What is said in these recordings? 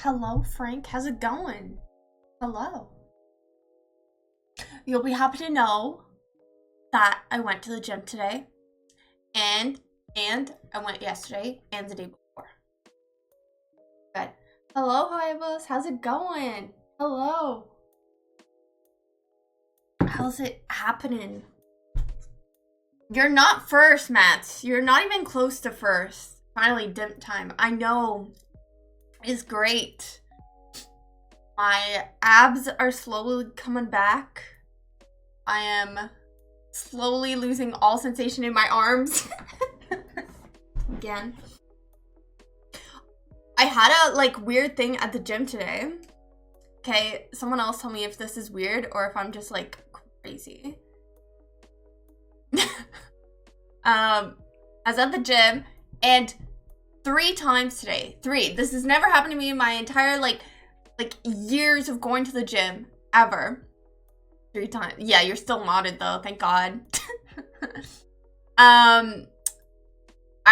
Hello, Frank. How's it going? Hello. You'll be happy to know that I went to the gym today, and I went yesterday and the day before. Good. Hello, Helga-vods. How's it going? Hello. How's it happening? You're not first, Matt. You're not even close to first. Finally, dimp time. I know. It's great. My abs are slowly coming back. I am slowly losing all sensation in my arms. Again. I had a weird thing at the gym today. Okay, someone else tell me if this is weird or if I'm just crazy. I was at the gym and 3 times today. 3. This has never happened to me in my entire years of going to the gym ever. 3 times. Yeah, you're still modded though, thank God. I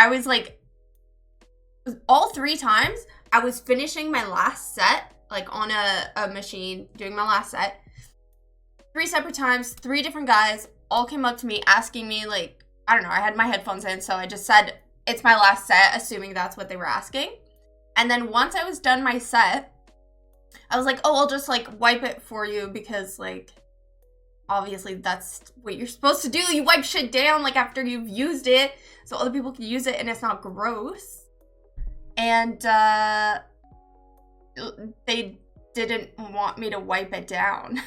was all 3 times I was finishing my last set, on a machine, doing my last set. 3 separate times, 3 different guys all came up to me asking me, I don't know, I had my headphones in, so I just said, it's my last set, assuming that's what they were asking. And then once I was done my set, I was like, oh, I'll just, wipe it for you because, obviously that's what you're supposed to do. You wipe shit down, after you've used it so other people can use it and it's not gross. And, they didn't want me to wipe it down.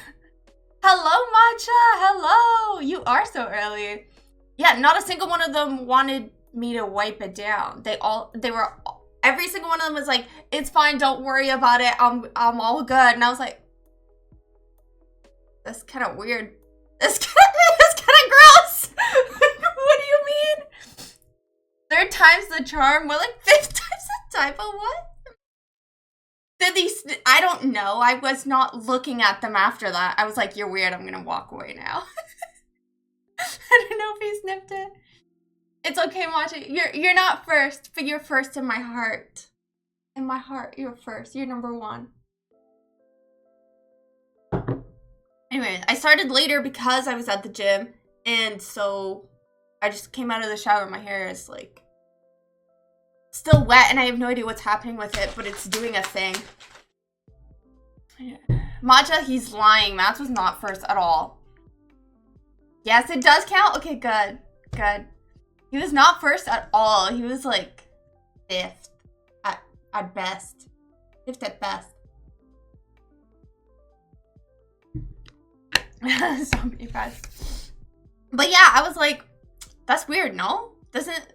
Hello, Matcha! Hello! You are so early. Yeah, not a single one of them wanted me to wipe it down. Every single one of them was like, it's fine, don't worry about it, I'm all good. And I was like, that's kind of weird. That's kind of gross. What do you mean? 3rd time's the charm. More like 5th time's the typo. What? I don't know. I was not looking at them after that. I was like, you're weird. I'm gonna walk away now. I don't know if he snipped it. It's okay, Machi. You're not first, but you're first in my heart. In my heart, you're first. You're number 1. Anyway, I started later because I was at the gym, and so I just came out of the shower. My hair is still wet, and I have no idea what's happening with it, but it's doing a thing. Matcha, he's lying. Matt was not first at all. Yes, it does count? Okay, good. Good. He was not first at all. He was 5th at best. 5th at best. So many press. But yeah, I was like, that's weird, no? Doesn't,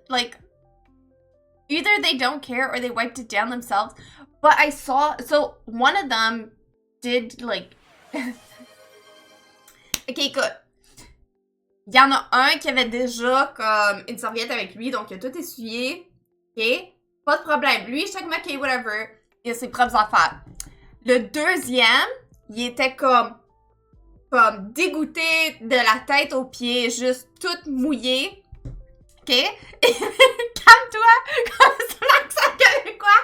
either they don't care or they wiped it down themselves. But I saw, so one of them did, Okay, good. Il y en a un qui avait déjà comme une serviette avec lui, donc il a tout essuyé. Ok? Pas de problème. Lui, chaque maquille, whatever, il a ses propres affaires. Le deuxième, il était comme dégoûté de la tête aux pieds, juste tout mouillé. Ok? Calme-toi! Comme c'est l'accent québécois!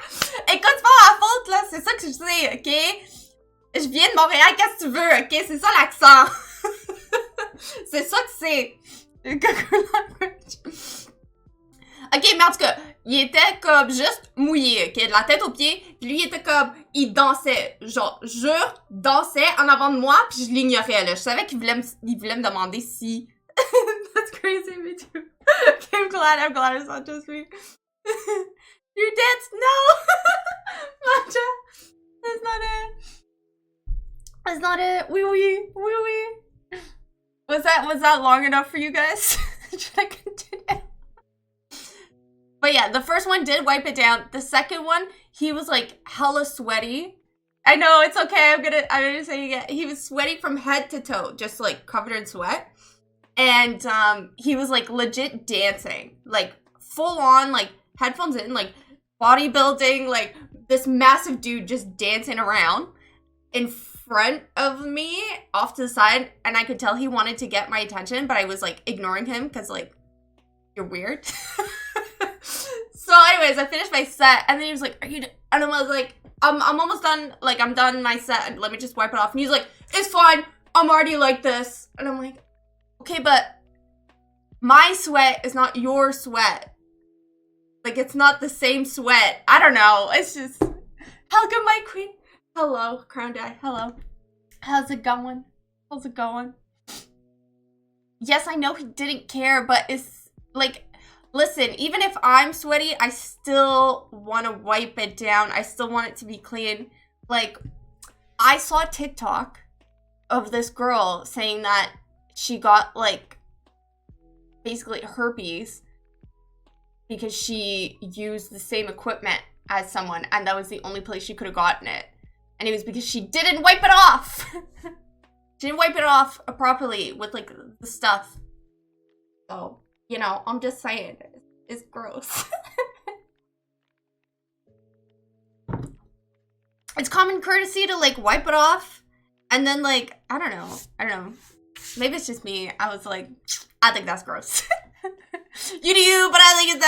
Et quand tu parles à la faute, là, c'est ça que je sais, ok? Je viens de Montréal, qu'est-ce que tu veux, ok? C'est ça l'accent! C'est ça que c'est! Ok, mais en tout cas, il était comme juste mouillé, ok? De la tête aux pieds. Puis lui, il était comme, il dansait. Genre, dansait en avant de moi, puis je l'ignorais, là. Je savais qu'il voulait me demander si... That's crazy, me too. Okay, I'm glad it's not just me. You dance? No! Matcha! That's not it. That's not it. Oui. Was that long enough for you guys? Should I continue? But yeah, the first one did wipe it down. The second one, he was hella sweaty. I know, it's okay. I'm gonna say it again. He was sweaty from head to toe, just covered in sweat. And he was legit dancing. Full on, headphones in, bodybuilding, this massive dude just dancing around in front of me off to the side, and I could tell he wanted to get my attention, but I was ignoring him because you're weird. So anyways, I finished my set, and then he was like, are you, and I was like, I'm almost done. Like, I'm done my set. Let me just wipe it off. And he's like, it's fine. I'm already like this. And I'm like, okay, but my sweat is not your sweat. Like, it's not the same sweat. I don't know. It's just, Helga, my queen. Hello, Crown Dad. Hello. How's it going? How's it going? Yes, I know he didn't care, but it's like, listen, even if I'm sweaty, I still want to wipe it down. I still want it to be clean. Like, I saw TikTok of this girl saying that she got, like, basically herpes because she used the same equipment as someone, and that was the only place she could have gotten it. And it was because she didn't wipe it off. She didn't wipe it off properly with, like, the stuff. So, you know, I'm just saying, it's gross. It's common courtesy to, like, wipe it off. And then, like, I don't know. Maybe it's just me. I was like, I think that's gross. You do, but I think it's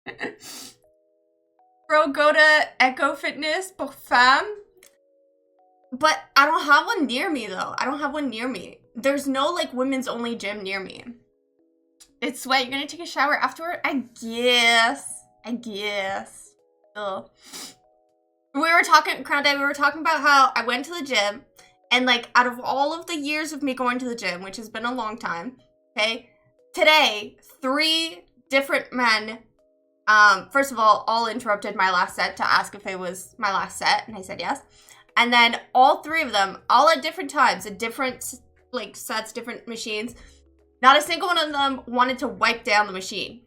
nasty. Bro, go to Echo Fitness, fam. But I don't have one near me, though. I don't have one near me. There's no, like, women's only gym near me. It's sweat. You're gonna take a shower afterward? I guess. Ugh. We were talking, Crown Dad, we were talking about how I went to the gym, and, like, out of all of the years of me going to the gym, which has been a long time, okay, today, 3 different men, first of all interrupted my last set to ask if it was my last set, and I said yes. And then all 3 of them, all at different times, at different, like, sets, different machines, not a single one of them wanted to wipe down the machine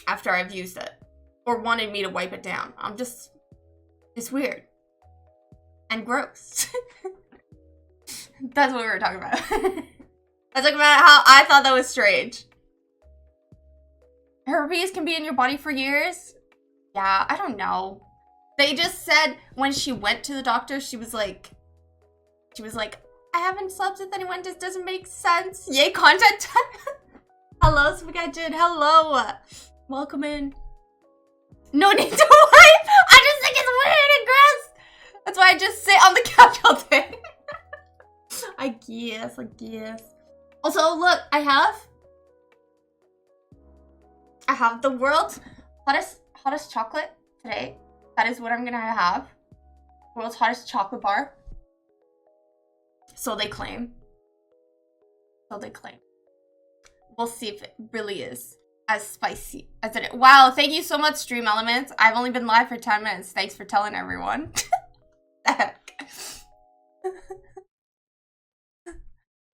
after I've used it, or wanted me to wipe it down. It's weird. And gross. That's what we were talking about. I was talking about how I thought that was strange. Herpes can be in your body for years? Yeah, I don't know. They just said when she went to the doctor, she was like, I haven't slept with anyone, this doesn't make sense. Yay, content time. Hello, Spaghetti. Hello. Welcome in. No need to wipe. I just think it's weird and gross. That's why I just sit on the couch all day. I guess. Also, look, I have the world's hottest chocolate today. That is what I'm gonna have. World's hottest chocolate bar. So they claim. We'll see if it really is as spicy as it is. Wow, thank you so much, Stream Elements. I've only been live for 10 minutes. Thanks for telling everyone. The heck?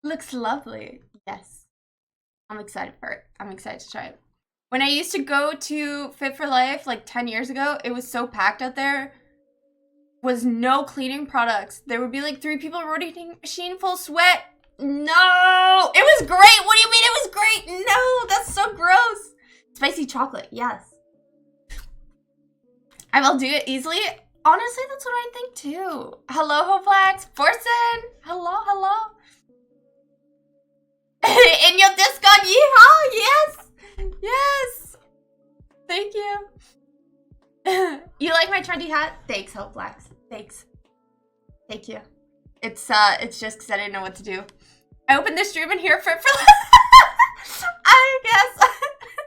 Looks lovely. Yes. I'm excited for it. I'm excited to try it. When I used to go to Fit for Life like 10 years ago, it was so packed out there. Was no cleaning products. There would be like 3 people rotating machine full sweat. No! It was great! What do you mean it was great? No! That's so gross! Spicy chocolate, yes. I will do it easily. Honestly, that's what I think too. Hello, Hoflax. Forsen! Hello. In your Discord, yeehaw! Yes! Thank you. You like my trendy hat? Thanks, Hoflax. Thanks. Thank you. It's just because I didn't know what to do. I opened the stream in here for I guess.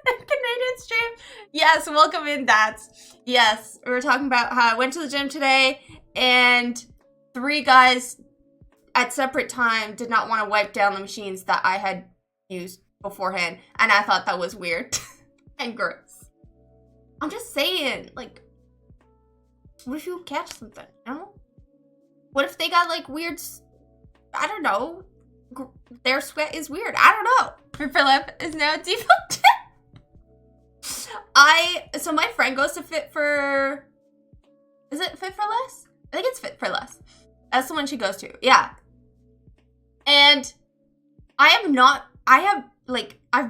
Canadian stream. Yes, welcome in, Dads. Yes, we were talking about how I went to the gym today and 3 guys at separate time did not want to wipe down the machines that I had used beforehand, and I thought that was weird and gross. I'm just saying, like, what if you catch something, you know? What if they got, like, weird, I don't know, their sweat is weird, I don't know. Fit for Life is now a default. So my friend goes to Fit for, is it Fit for Less? I think it's Fit for Less. That's the one she goes to, yeah. And I've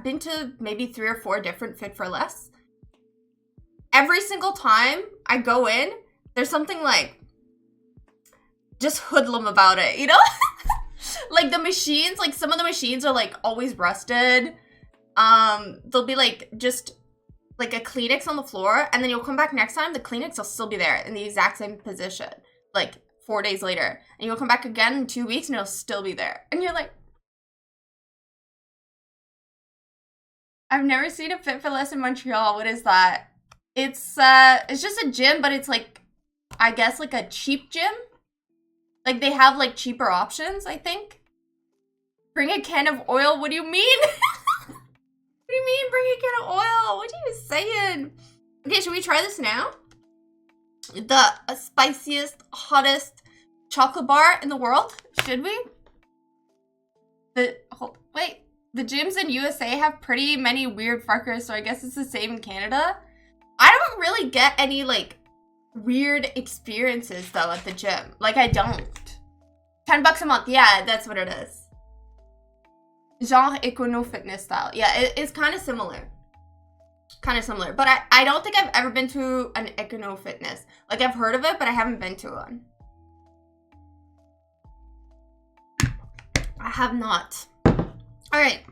been to maybe 3 or 4 different Fit for Less. Every single time I go in, there's something like just hoodlum about it, you know? Like the machines, like some of the machines are like always rusted. They'll be like just like a Kleenex on the floor, and then you'll come back next time, the Kleenex will still be there in the exact same position, like 4 days later. And you'll come back again in 2 weeks, and it'll still be there. And you're like, I've never seen a Fit for Less in Montreal. What is that? It's just a gym, but it's like, I guess like a cheap gym. Like they have like cheaper options, I think. Bring a can of oil? What do you mean? What do you mean bring a can of oil? What are you saying? Okay, should we try this now? The spiciest, hottest chocolate bar in the world? Should we? Wait, the gyms in USA have pretty many weird fuckers, so I guess it's the same in Canada. I don't really get any, like, weird experiences, though, at the gym. Like, I don't. $10 a month. Yeah, that's what it is. Genre Econo Fitness style. Yeah, it's kind of similar. Kind of similar. But I don't think I've ever been to an Econo Fitness. Like, I've heard of it, but I haven't been to one. I have not. Alright.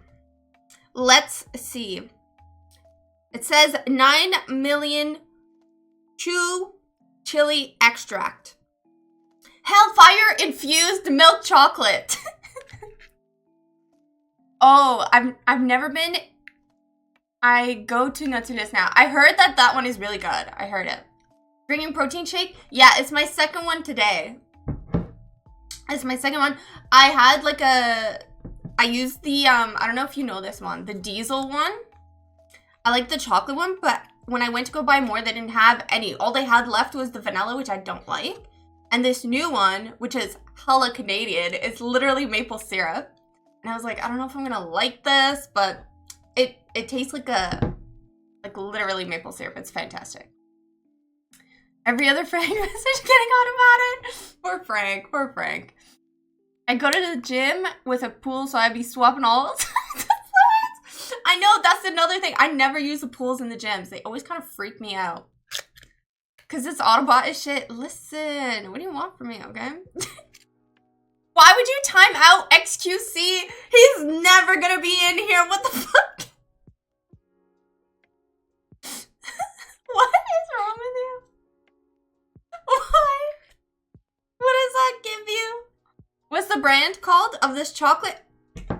Let's see. It says 9 million chew chili extract. Hellfire infused milk chocolate. Oh, I've never been. I go to Nautilus now. I heard that one is really good. I heard it. Drinking protein shake? Yeah, it's my second one today. It's my second one. I had like I used the, I don't know if you know this one, the diesel one. I like the chocolate one, but when I went to go buy more, they didn't have any. All they had left was the vanilla, which I don't like. And this new one, which is hella Canadian, it's literally maple syrup. And I was like, I don't know if I'm gonna like this, but it tastes like literally maple syrup. It's fantastic. Every other Frank message getting on about it. Poor Frank. I go to the gym with a pool, so I'd be swapping all the fluids. I know, that's another thing. I never use the pools in the gyms. They always kind of freak me out. Because this Autobot is shit. Listen, what do you want from me, okay? Why would you time out XQC? He's never gonna be in here. What the fuck? What is wrong with you? Why? What does that give you? What's the brand called of this chocolate?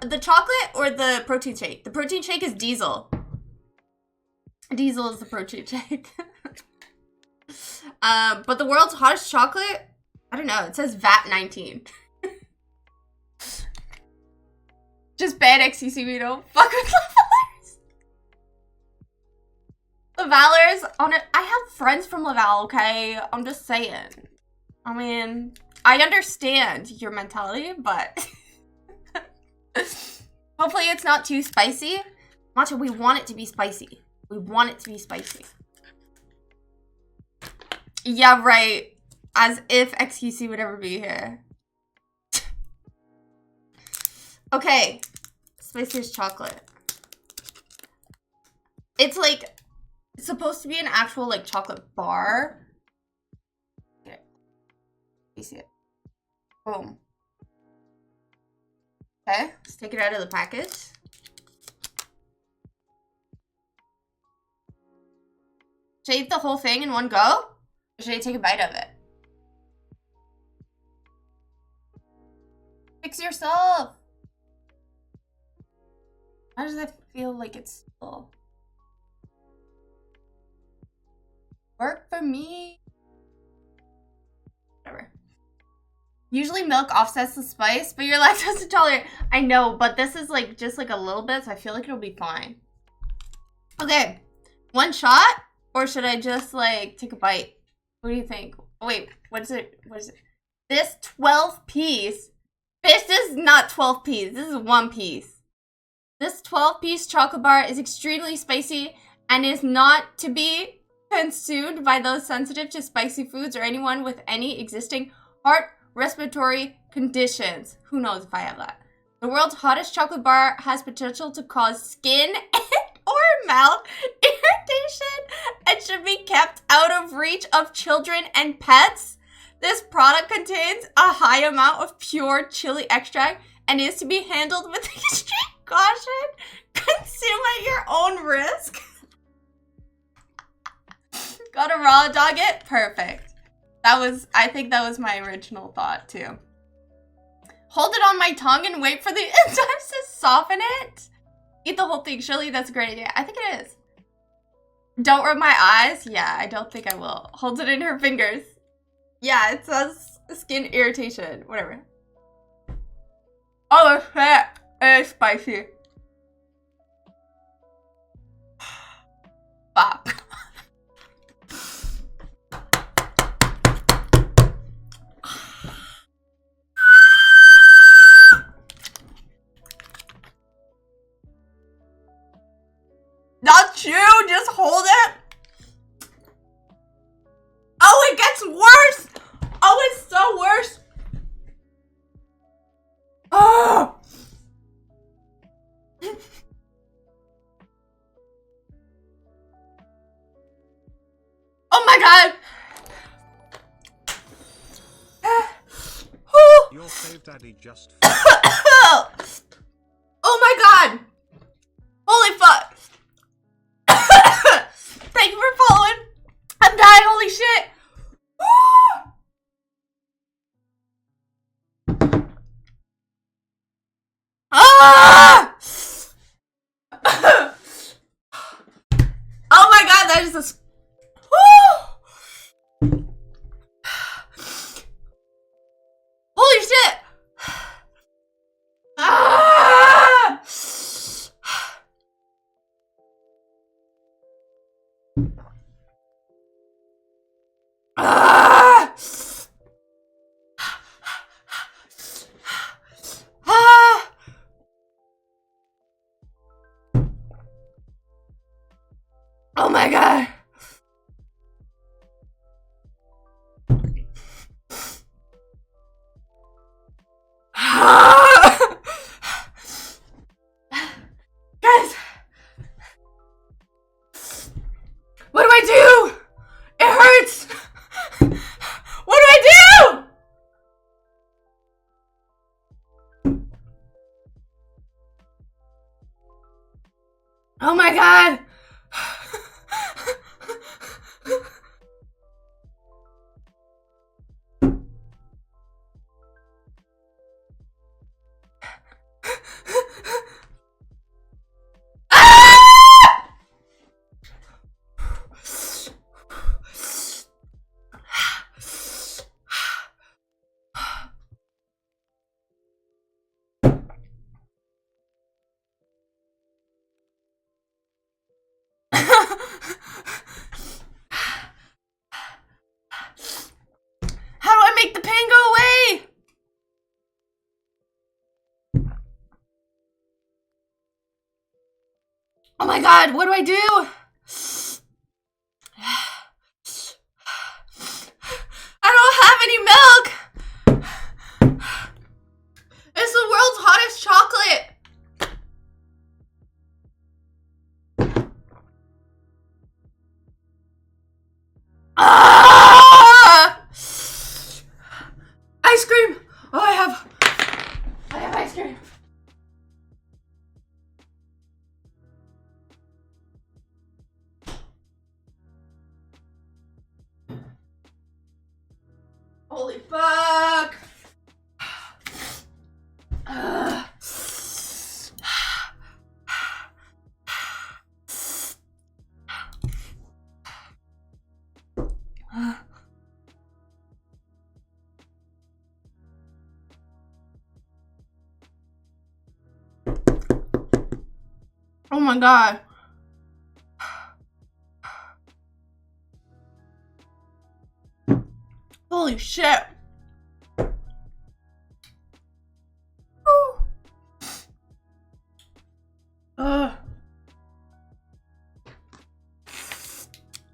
The chocolate or the protein shake? The protein shake is Diesel. Diesel is the protein shake. But the world's hottest chocolate? I don't know. It says VAT 19. Just ban XCC, we don't fuck with Lavalers. Lavalers on it. I have friends from Laval, okay? I'm just saying. I mean, I understand your mentality, but hopefully it's not too spicy. Matcha, we want it to be spicy. We want it to be spicy. Yeah, right. As if XQC would ever be here. Okay. Spiciest chocolate. It's like, it's supposed to be an actual like chocolate bar. Okay. You see it. Boom. Okay, let's take it out of the package. Should I eat the whole thing in one go? Or should I take a bite of it? Fix yourself! Why does it feel like it's full? Work for me. Whatever. Usually milk offsets the spice, but you're lactose intolerant. I know, but this is like just like a little bit, so I feel like it'll be fine. Okay, one shot, or should I just like take a bite? What do you think? Oh, wait, what is it? What is it? This 12 piece. Bitch, this is not 12 piece. This is 1 piece. This 12-piece chocolate bar is extremely spicy and is not to be consumed by those sensitive to spicy foods or anyone with any existing heart respiratory conditions. Who knows if I have that. The world's hottest chocolate bar has potential to cause skin or mouth irritation and should be kept out of reach of children and pets. This product contains a high amount of pure chili extract and is to be handled with extreme caution. Consume at your own risk. Gotta raw dog it? Perfect. I think that was my original thought too. Hold it on my tongue and wait for the enzymes to soften it? Eat the whole thing. Surely that's a great idea. I think it is. Don't rub my eyes? Yeah, I don't think I will. Holds it in her fingers. Yeah, it says skin irritation. Whatever. Oh, shit. It's spicy. Fuck. Not chew, just hold it. Oh, it gets worse. Oh, it's so worse. Oh. Oh my god. Your fave daddy just Oh my god. Holy fuck. Thank you for following. I'm dying, holy shit. Ah! Oh my god, that is a... Holy shit! Ah! Ah! Ah! Oh my god! Guys! What do I do? It hurts! What do I do? Oh my god! How do I make the pain go away? Oh my god, what do I do? I don't have any milk! It's the world's hottest chocolate! Ah! Ice cream! Oh, I have ice cream. Holy fuck! Oh my god. Holy shit.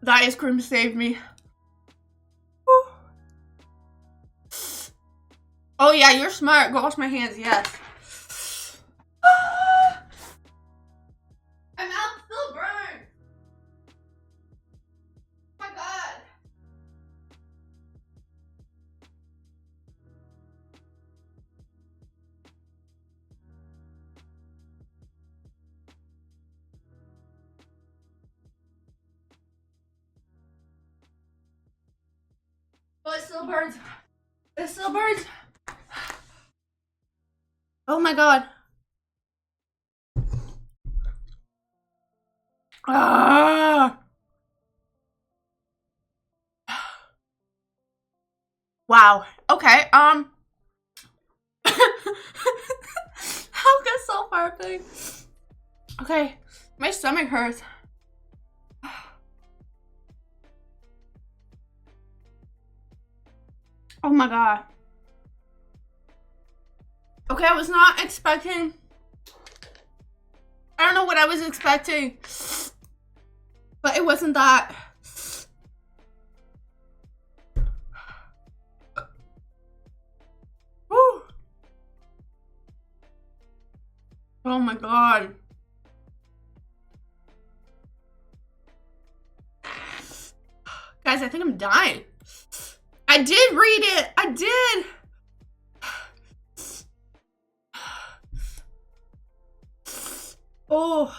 The ice cream saved me. Oh yeah, you're smart. Go wash my hands, yes. My mouth still burns. Oh my god. still burns. It still burns. Oh my god. Ah. Wow. Okay. Helga's so farting. Okay. My stomach hurts. Oh my god. Okay, I was not expecting. I don't know what I was expecting. But it wasn't that. Woo. Oh my god. Guys, I think I'm dying. I did read it. I did. Oh.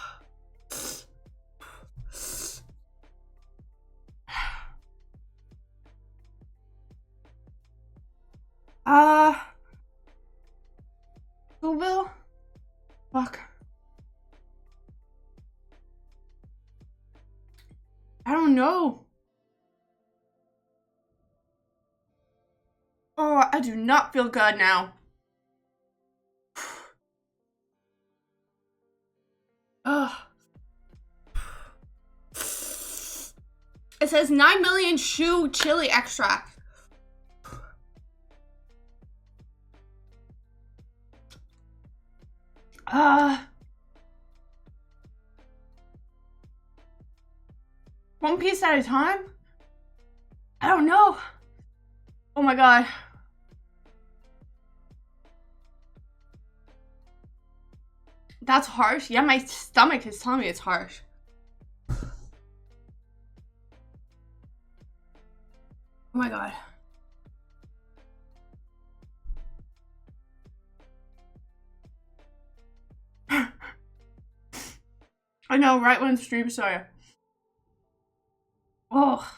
Whoville? Fuck. I don't know. Oh, I do not feel good now. Ugh. It says 9 million shoe chili extract. One piece at a time? I don't know. Oh my god. That's harsh. Yeah, my stomach is telling me it's harsh. Oh my god. I know, right when the stream started. Oh.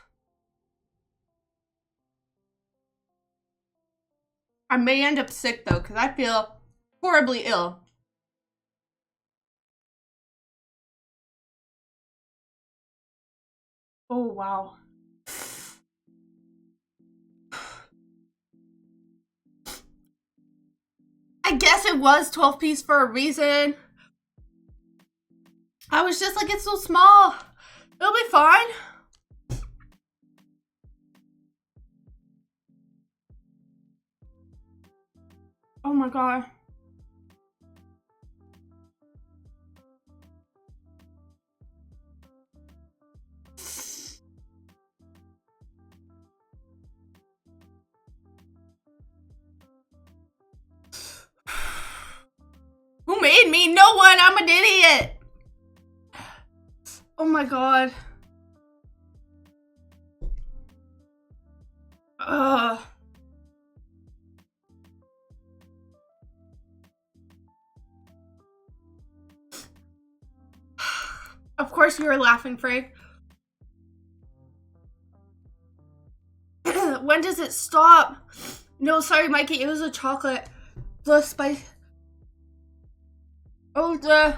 I may end up sick though, because I feel horribly ill. Oh, wow. I guess it was 12 piece for a reason. I was just like, it's so small. It'll be fine. Oh my god. Who made me? No one. I'm an idiot. Oh my god. Ugh. Of course you were laughing, Frank. When does it stop? No, sorry, Mikey. It was a chocolate. The spice. Oh, the.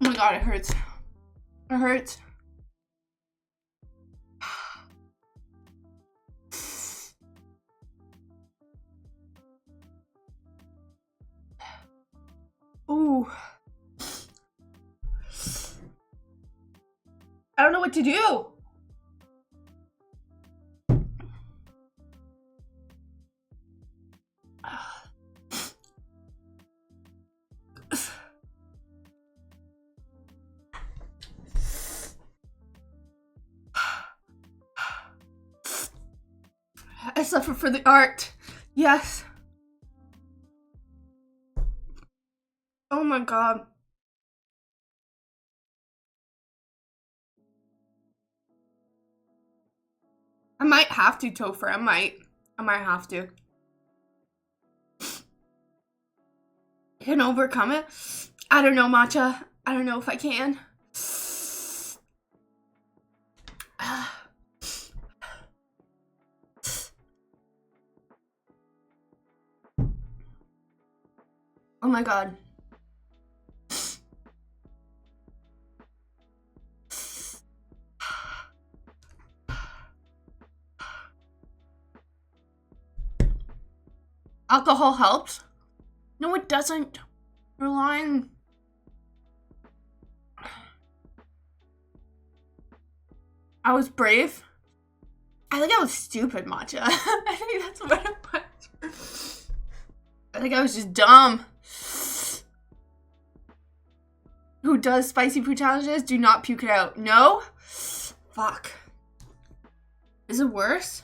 Oh my god, it hurts. It hurts. Ooh. I don't know what to do. I suffer for the art. Yes. Oh my god. I might have to, Topher. I might have to. Can overcome it? I don't know, Matcha. I don't know if I can. Oh my god. Alcohol helps? No, it doesn't. You're lying. I was brave. I think I was stupid, Matcha. I think that's what it was. I think I was just dumb. Who does spicy food challenges? Do not puke it out. No? Fuck. Is it worse?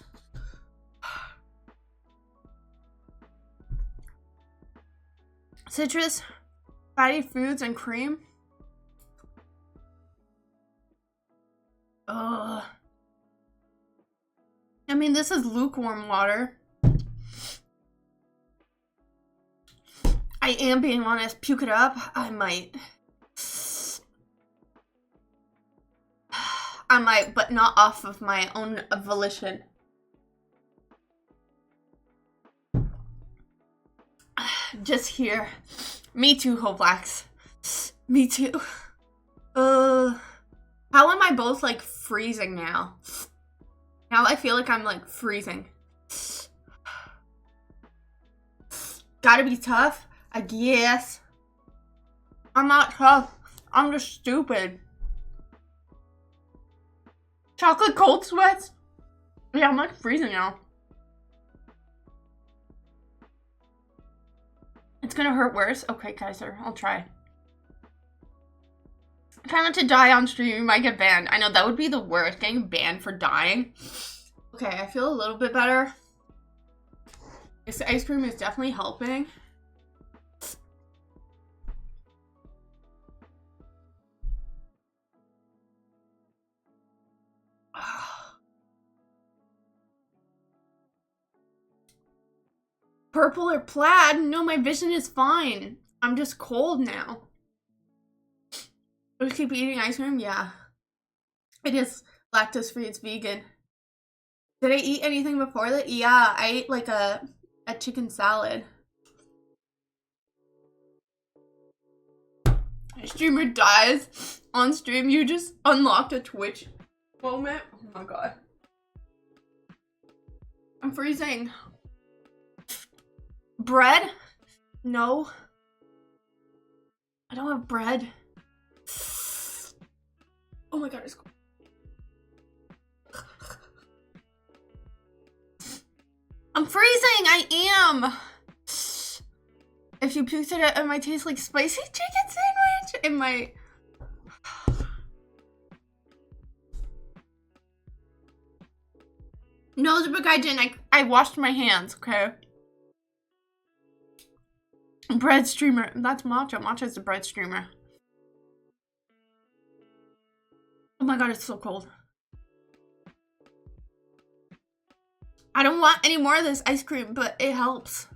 Citrus, fatty foods, and cream. Ugh. I mean, this is lukewarm water. I am being honest. Puke it up. I might, but not off of my own volition. Just here. Me too, Hopelax. Me too. How am I both like freezing now? Now I feel like I'm like freezing. Gotta be tough, I guess. I'm not tough. I'm just stupid. Chocolate cold sweats? Yeah, I'm like freezing now. It's gonna hurt worse. Okay, Kaiser, I'll try. Try not to die on stream, you might get banned. I know, that would be the worst, getting banned for dying. Okay, I feel a little bit better. This ice cream is definitely helping. Purple or plaid? No, my vision is fine. I'm just cold now. Just keep eating ice cream? Yeah. It is lactose free, it's vegan. Did I eat anything before that? Yeah, I ate like a chicken salad. A streamer dies on stream. You just unlocked a Twitch moment. Oh my god. I'm freezing. Bread? No. I don't have bread. Oh my god, it's cold. I'm freezing! I am! If you puked it out, it might taste like spicy chicken sandwich. It might. No, but I didn't. I washed my hands, okay? Bread streamer. That's matcha. Matcha is the bread streamer. Oh my god, it's so cold. I don't want any more of this ice cream, but it helps.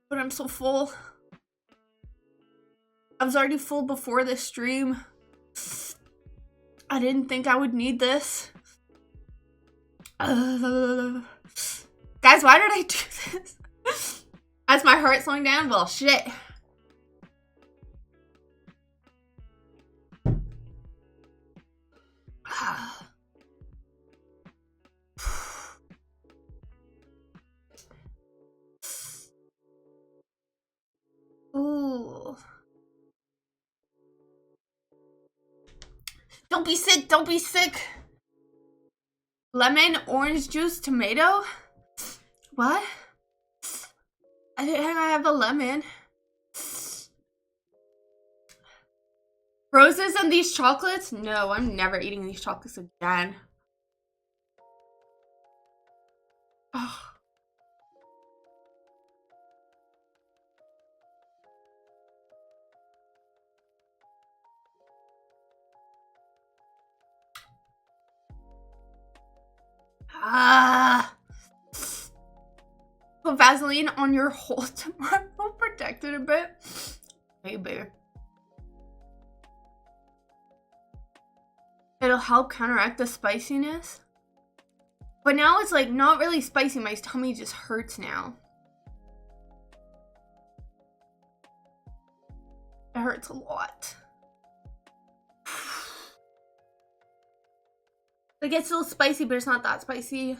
But I'm so full. I was already full before this stream. I didn't think I would need this. Guys, why did I do this? Is my heart slowing down? Well, shit. Ooh. Don't be sick, don't be sick. Lemon, orange juice, tomato? What? I didn't have a lemon. Roses and these chocolates? No, I'm never eating these chocolates again. Oh. Ah. Put Vaseline on your hole tomorrow. Protect it a bit. Maybe. It'll help counteract the spiciness. But now it's like not really spicy. My tummy just hurts now. hurts a lot. It gets a little spicy, but it's not that spicy.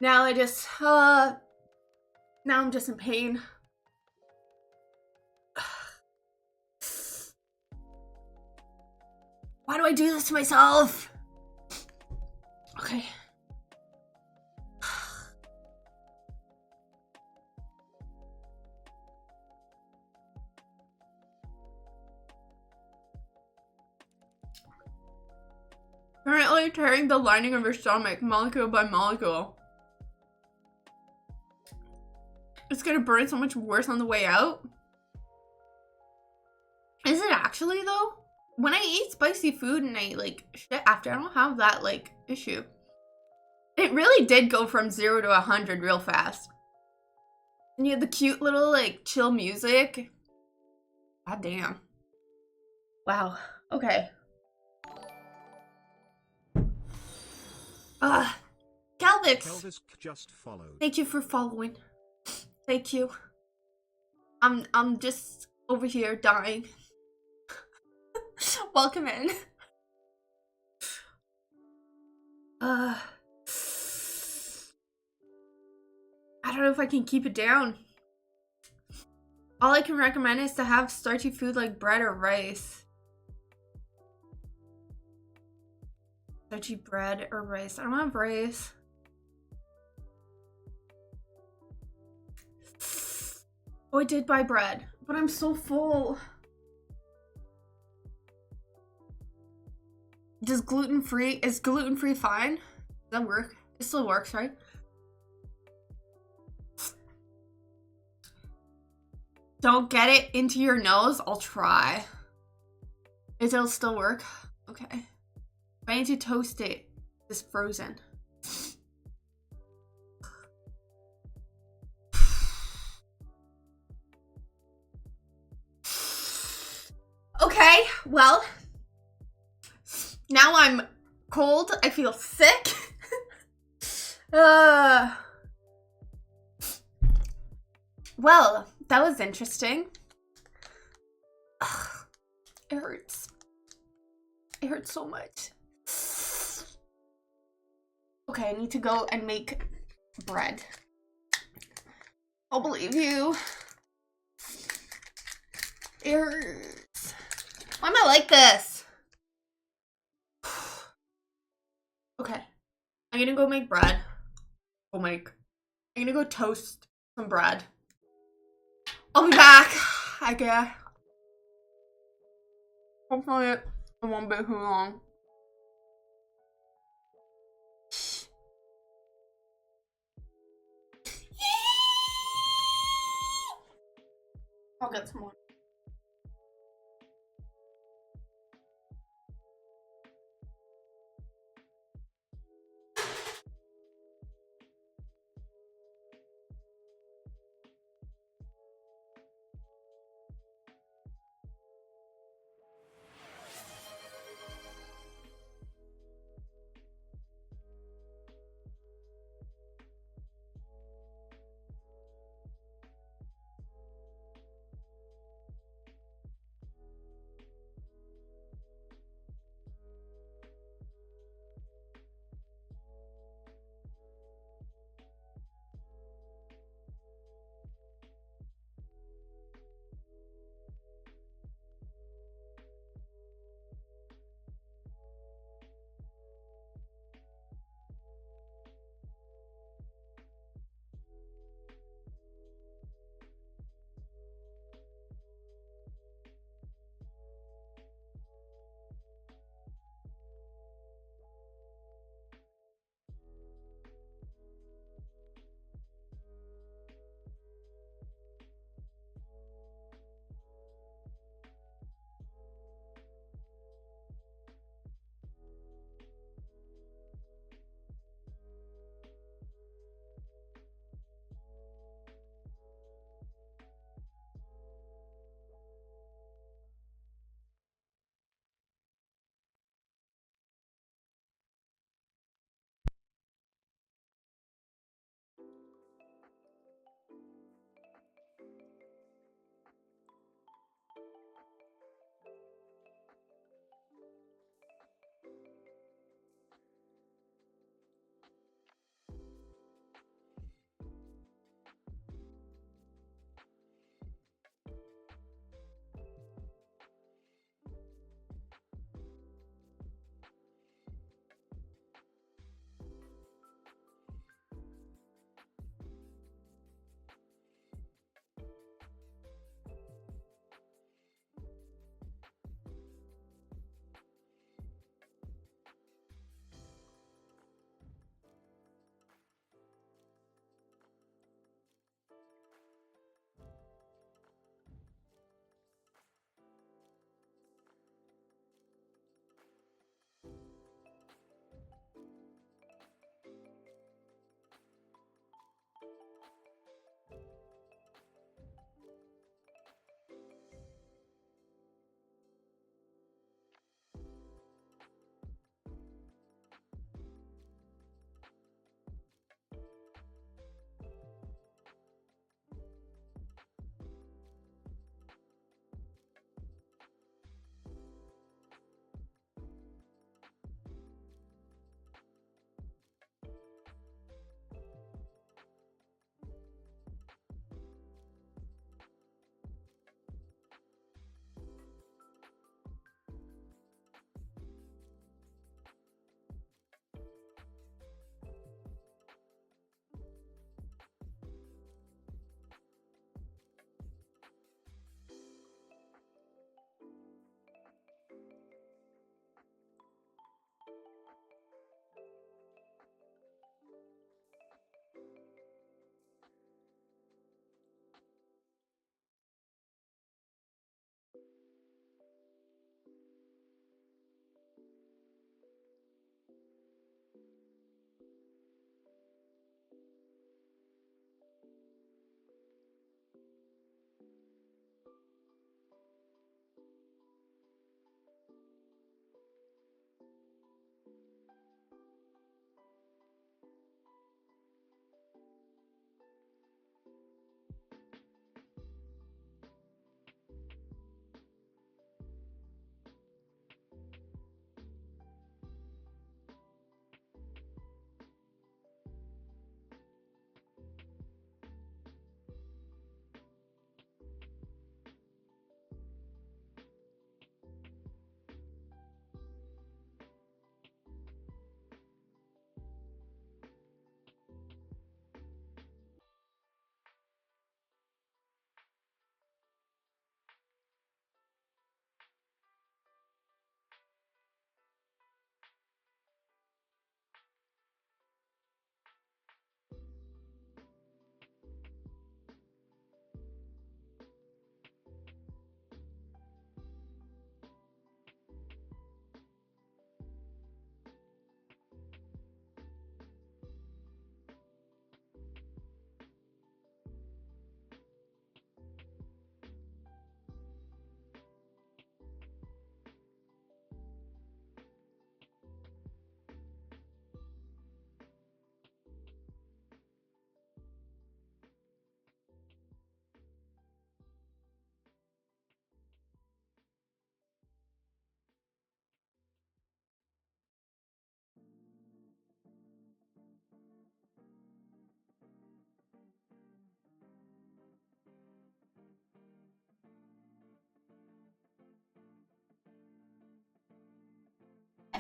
Now I just, now I'm just in pain. Why do I do this to myself? Okay. Currently tearing the lining of your stomach, molecule by molecule. It's gonna burn so much worse on the way out. Is it actually though? When I eat spicy food and I like shit after, I don't have that like issue. It really did go from 0 to 100 real fast. And you had the cute little like chill music. God damn. Wow. Okay. Galvix. Just followed. Thank you for following. Thank you. I'm just over here dying. Welcome in. I don't know if I can keep it down. All I can recommend is to have starchy food like bread or rice. Starchy bread or rice. I don't have rice. Oh, I did buy bread, but I'm so full. Is gluten-free fine? Does that work? It still works, right? Don't get it into your nose? I'll try. It'll still work? Okay. I need to toast it. It's frozen. Okay, well, now I'm cold. I feel sick. Well, that was interesting. Ugh, it hurts. It hurts so much. Okay, I need to go and make bread. I'll believe you. It hurts. Why am I like this? Okay. I'm gonna go make bread. I'm gonna go toast some bread. I'll be back, I guess. Hopefully it won't be too long. I'll get some more.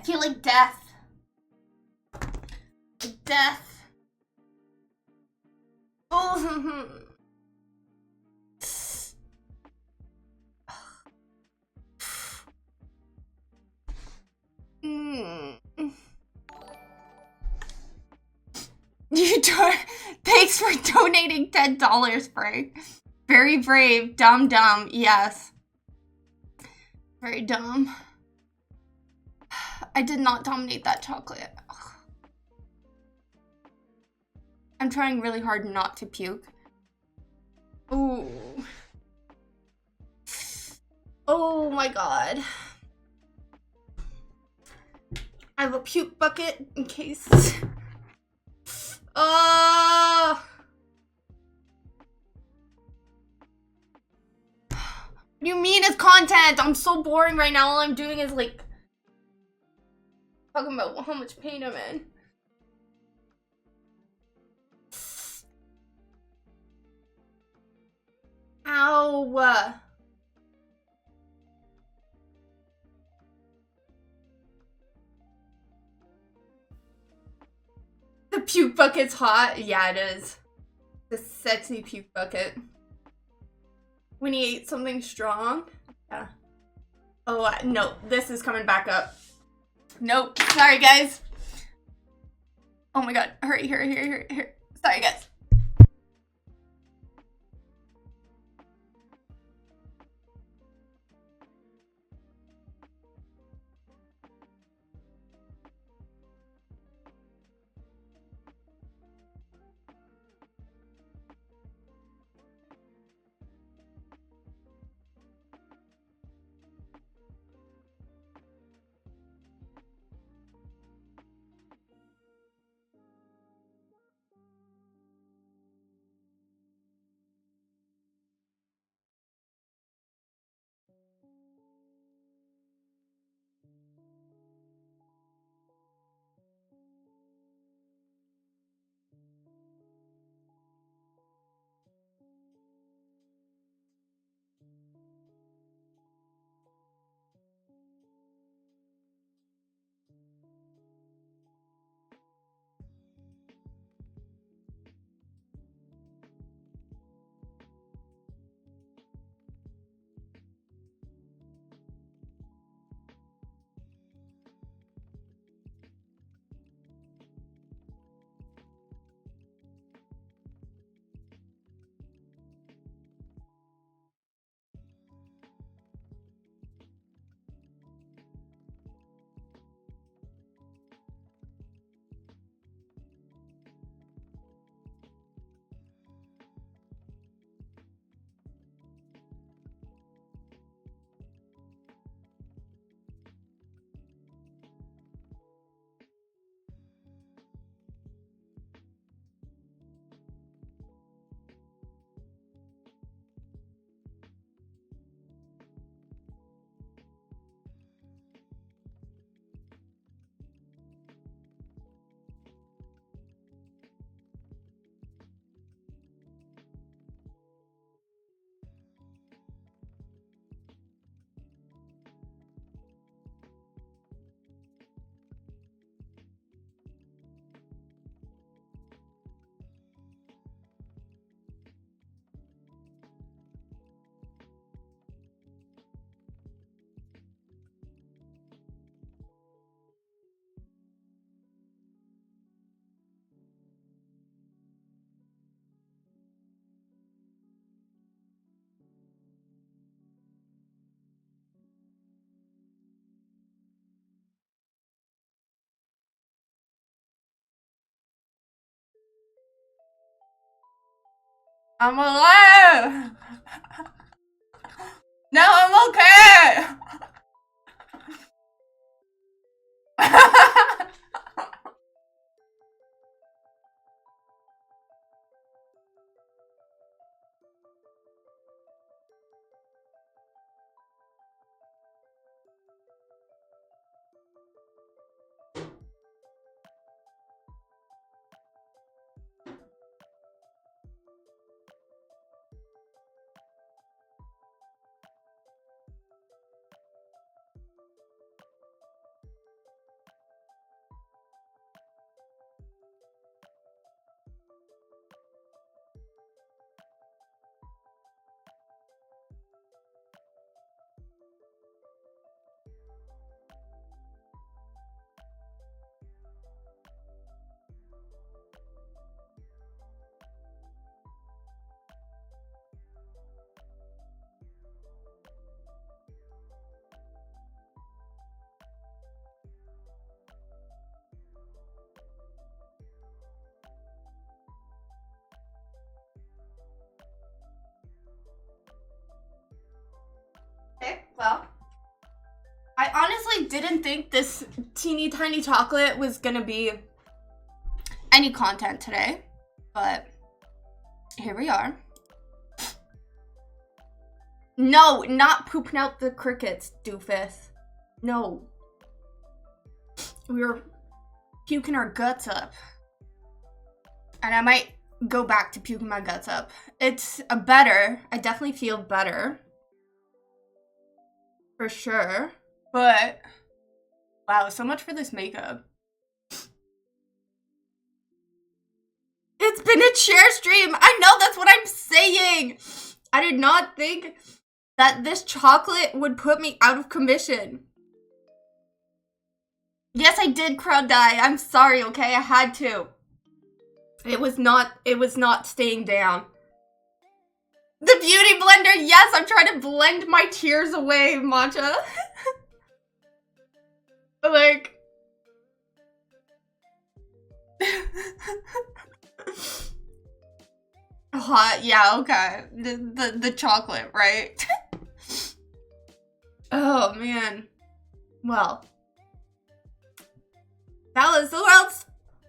feel like death. Death. Oh. Thanks for donating $10, Frank. Very brave. Dumb. Yes. Very dumb. I did not dominate that chocolate. I'm trying really hard not to puke. Ooh. Oh my god. I have a puke bucket in case. What do you mean it's content? I'm so boring right now. All I'm doing is like talking about how much pain I'm in. Ow. The puke bucket's hot. Yeah, it is. The sexy puke bucket. When he ate something strong. Yeah. Oh, no. This is coming back up. Nope. Sorry, guys. Oh my god. Hurry. Sorry, guys. I'm alive! No, I'm okay! didn't think this teeny tiny chocolate was gonna be any content today, but here we are. No, not pooping out the crickets, doofus. No. We were puking our guts up. And I might go back to puking my guts up. It's better. I definitely feel better. For sure. But, wow, so much for this makeup. It's been a chair stream. I know, that's what I'm saying. I did not think that this chocolate would put me out of commission. Yes, I did crowd die. I'm sorry, okay? I had to. It was not staying down. The beauty blender. Yes, I'm trying to blend my tears away, Matcha. Like. Hot, yeah, okay. The chocolate, right? Oh, man. Well. That was the world's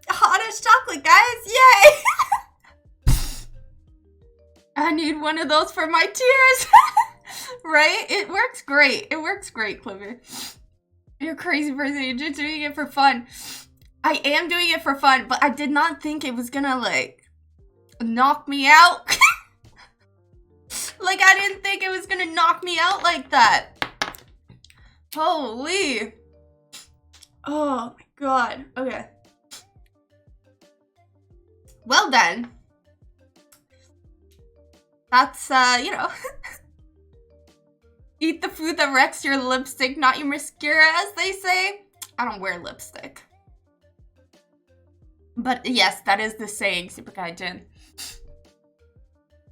hottest chocolate, guys. Yay! I need one of those for my tears. Right? It works great. It works great, Clipper. You're a crazy person. You're just doing it for fun. I am doing it for fun, but I did not think it was gonna, like, knock me out. Like, I didn't think it was gonna knock me out like that. Holy. Oh my god. Okay. Well then. That's, you know. Eat the food that wrecks your lipstick, not your mascara, as they say. I don't wear lipstick. But yes, that is the saying, Super Gaijin.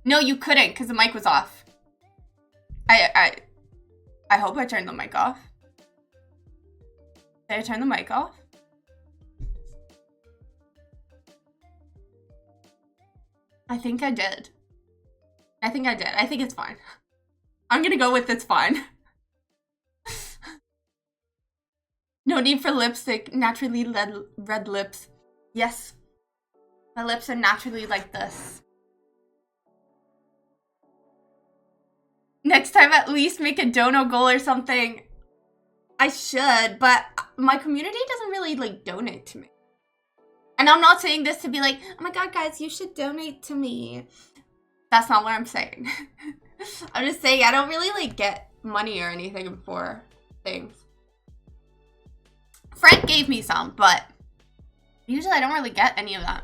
No, you couldn't, because the mic was off. I hope I turned the mic off. Did I turn the mic off? I think I did. I think I did. I think it's fine. I'm gonna go with it's fine. No need for lipstick. Naturally red lips. Yes. My lips are naturally like this. Next time, at least make a dono goal or something. I should, but my community doesn't really, like, donate to me. And I'm not saying this to be like, oh my god, guys, you should donate to me. That's not what I'm saying. I'm just saying I don't really, like, get money or anything for things. Frank gave me some, but usually I don't really get any of that.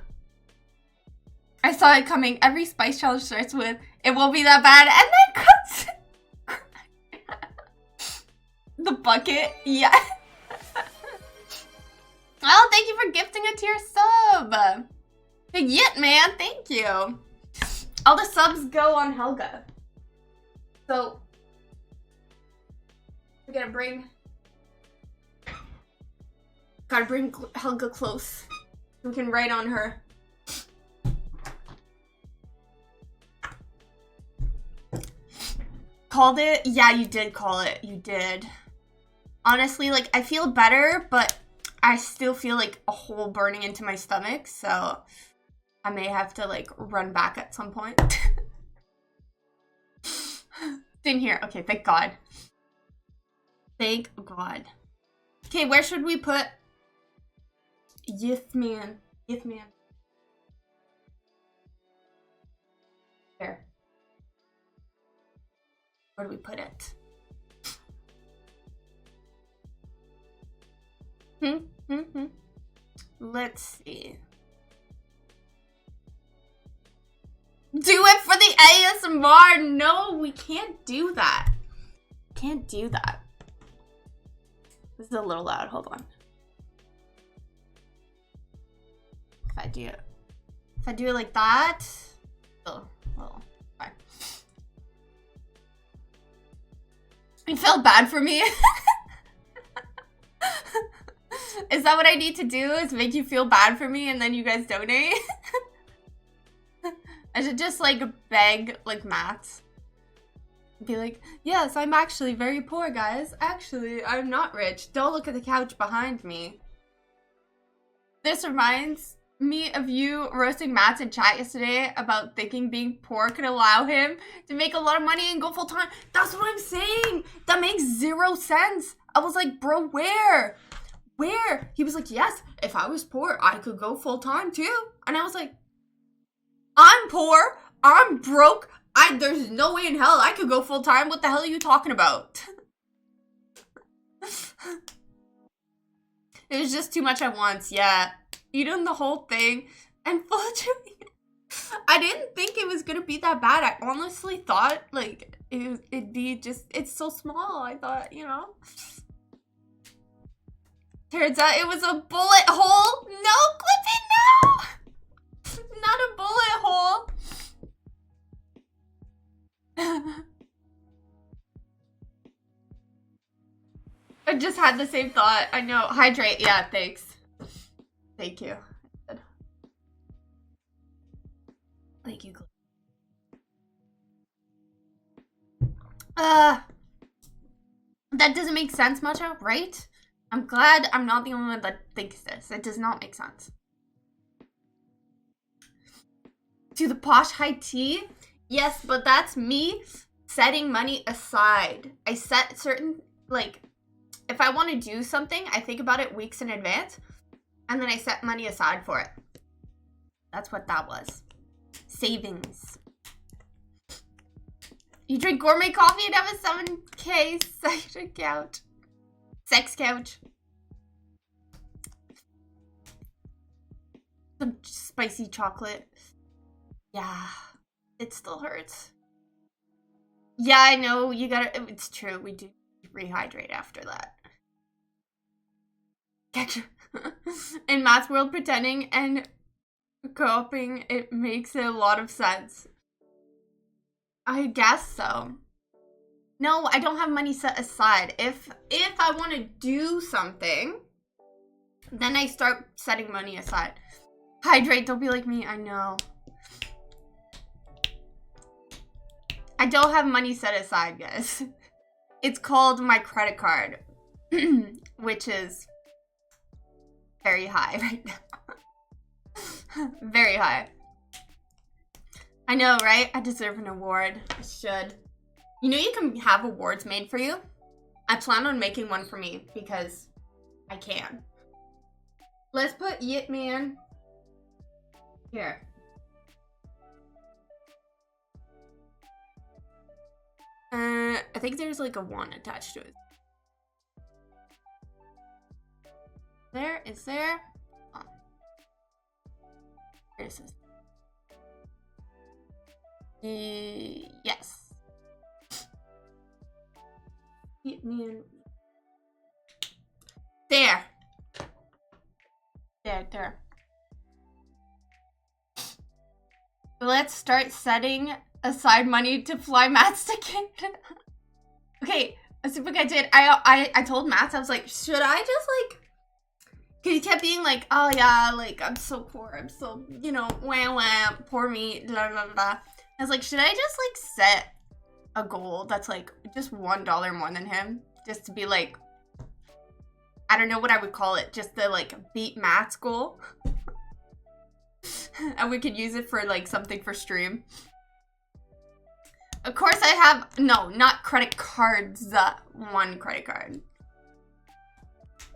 I saw it coming. Every Spice Challenge starts with, it won't be that bad, and then comes the bucket. Yeah. Oh, thank you for gifting a tier sub. Yet, man, thank you. All the subs go on Helga. So, we gotta bring Helga close. We can write on her. Called it? Yeah, you did call it. You did. Honestly, like, I feel better, but I still feel like a hole burning into my stomach, so I may have to, like, run back at some point. Didn't hear. Okay, thank God. Thank God. Okay, where should we put... Yes, man. Yes, man. There. Where do we put it? Let's see. Do it for the ASMR! No, we can't do that. Can't do that. This is a little loud. Hold on. If I do it like that, oh, well, fine. You felt bad for me? Is that what I need to do? Is make you feel bad for me and then you guys donate? I should just, like, beg, like, Matt. Be like, yes, I'm actually very poor, guys. Actually, I'm not rich. Don't look at the couch behind me. This reminds me of you roasting Matt's in chat yesterday about thinking being poor could allow him to make a lot of money and go full time. That's what I'm saying. That makes 0 sense. I was like, bro, where? Where? He was like, yes, if I was poor, I could go full time too. And I was like, I'm poor. I'm broke. There's no way in hell I could go full time. What the hell are you talking about? It was just too much at once, yeah. Eating the whole thing and I didn't think it was gonna be that bad. I honestly thought, like, it'd be just, it's so small. I thought, you know. Turns out it was a bullet hole. No, Clippy, no! Not a bullet hole. I just had the same thought. I know. Hydrate. Yeah, thanks. Thank you. Thank you. That doesn't make sense, Macho, right? I'm glad I'm not the only one that thinks this. It does not make sense. To the posh high tea? Yes, but that's me setting money aside. I set certain, like, if I want to do something, I think about it weeks in advance, and then I set money aside for it. That's what that was. Savings. You drink gourmet coffee and have a 7K sex couch. Sex couch. Some spicy chocolate. Yeah, it still hurts. Yeah, I know, you gotta, it's true, we do rehydrate after that. In Matt's world, pretending and coping, it makes a lot of sense. I guess so. No, I don't have money set aside. If I want to do something, then I start setting money aside. Hydrate, don't be like me, I know. I don't have money set aside, guys. It's called my credit card, which is very high right now. Very high. I know, right? I deserve an award. I should. You know you can have awards made for you? I plan on making one for me because I can. Let's put Yit Man here. I think there's like a 1 attached to it. There, is there? Oh. Where is this? Yes. Get me in. There. There. Let's start setting aside money to fly Matt's to Canada. Okay, a super guy did. I told Matt, I was like, should I just like, cause he kept being like, oh yeah, like I'm so poor, I'm so, you know, wah, poor me, blah blah blah. I was like, should I just like set a goal that's like just $1 more than him, just to be like, I don't know what I would call it, just to like beat Matt's goal, and we could use it for like something for stream. Of course I have, no, not credit cards, 1 credit card.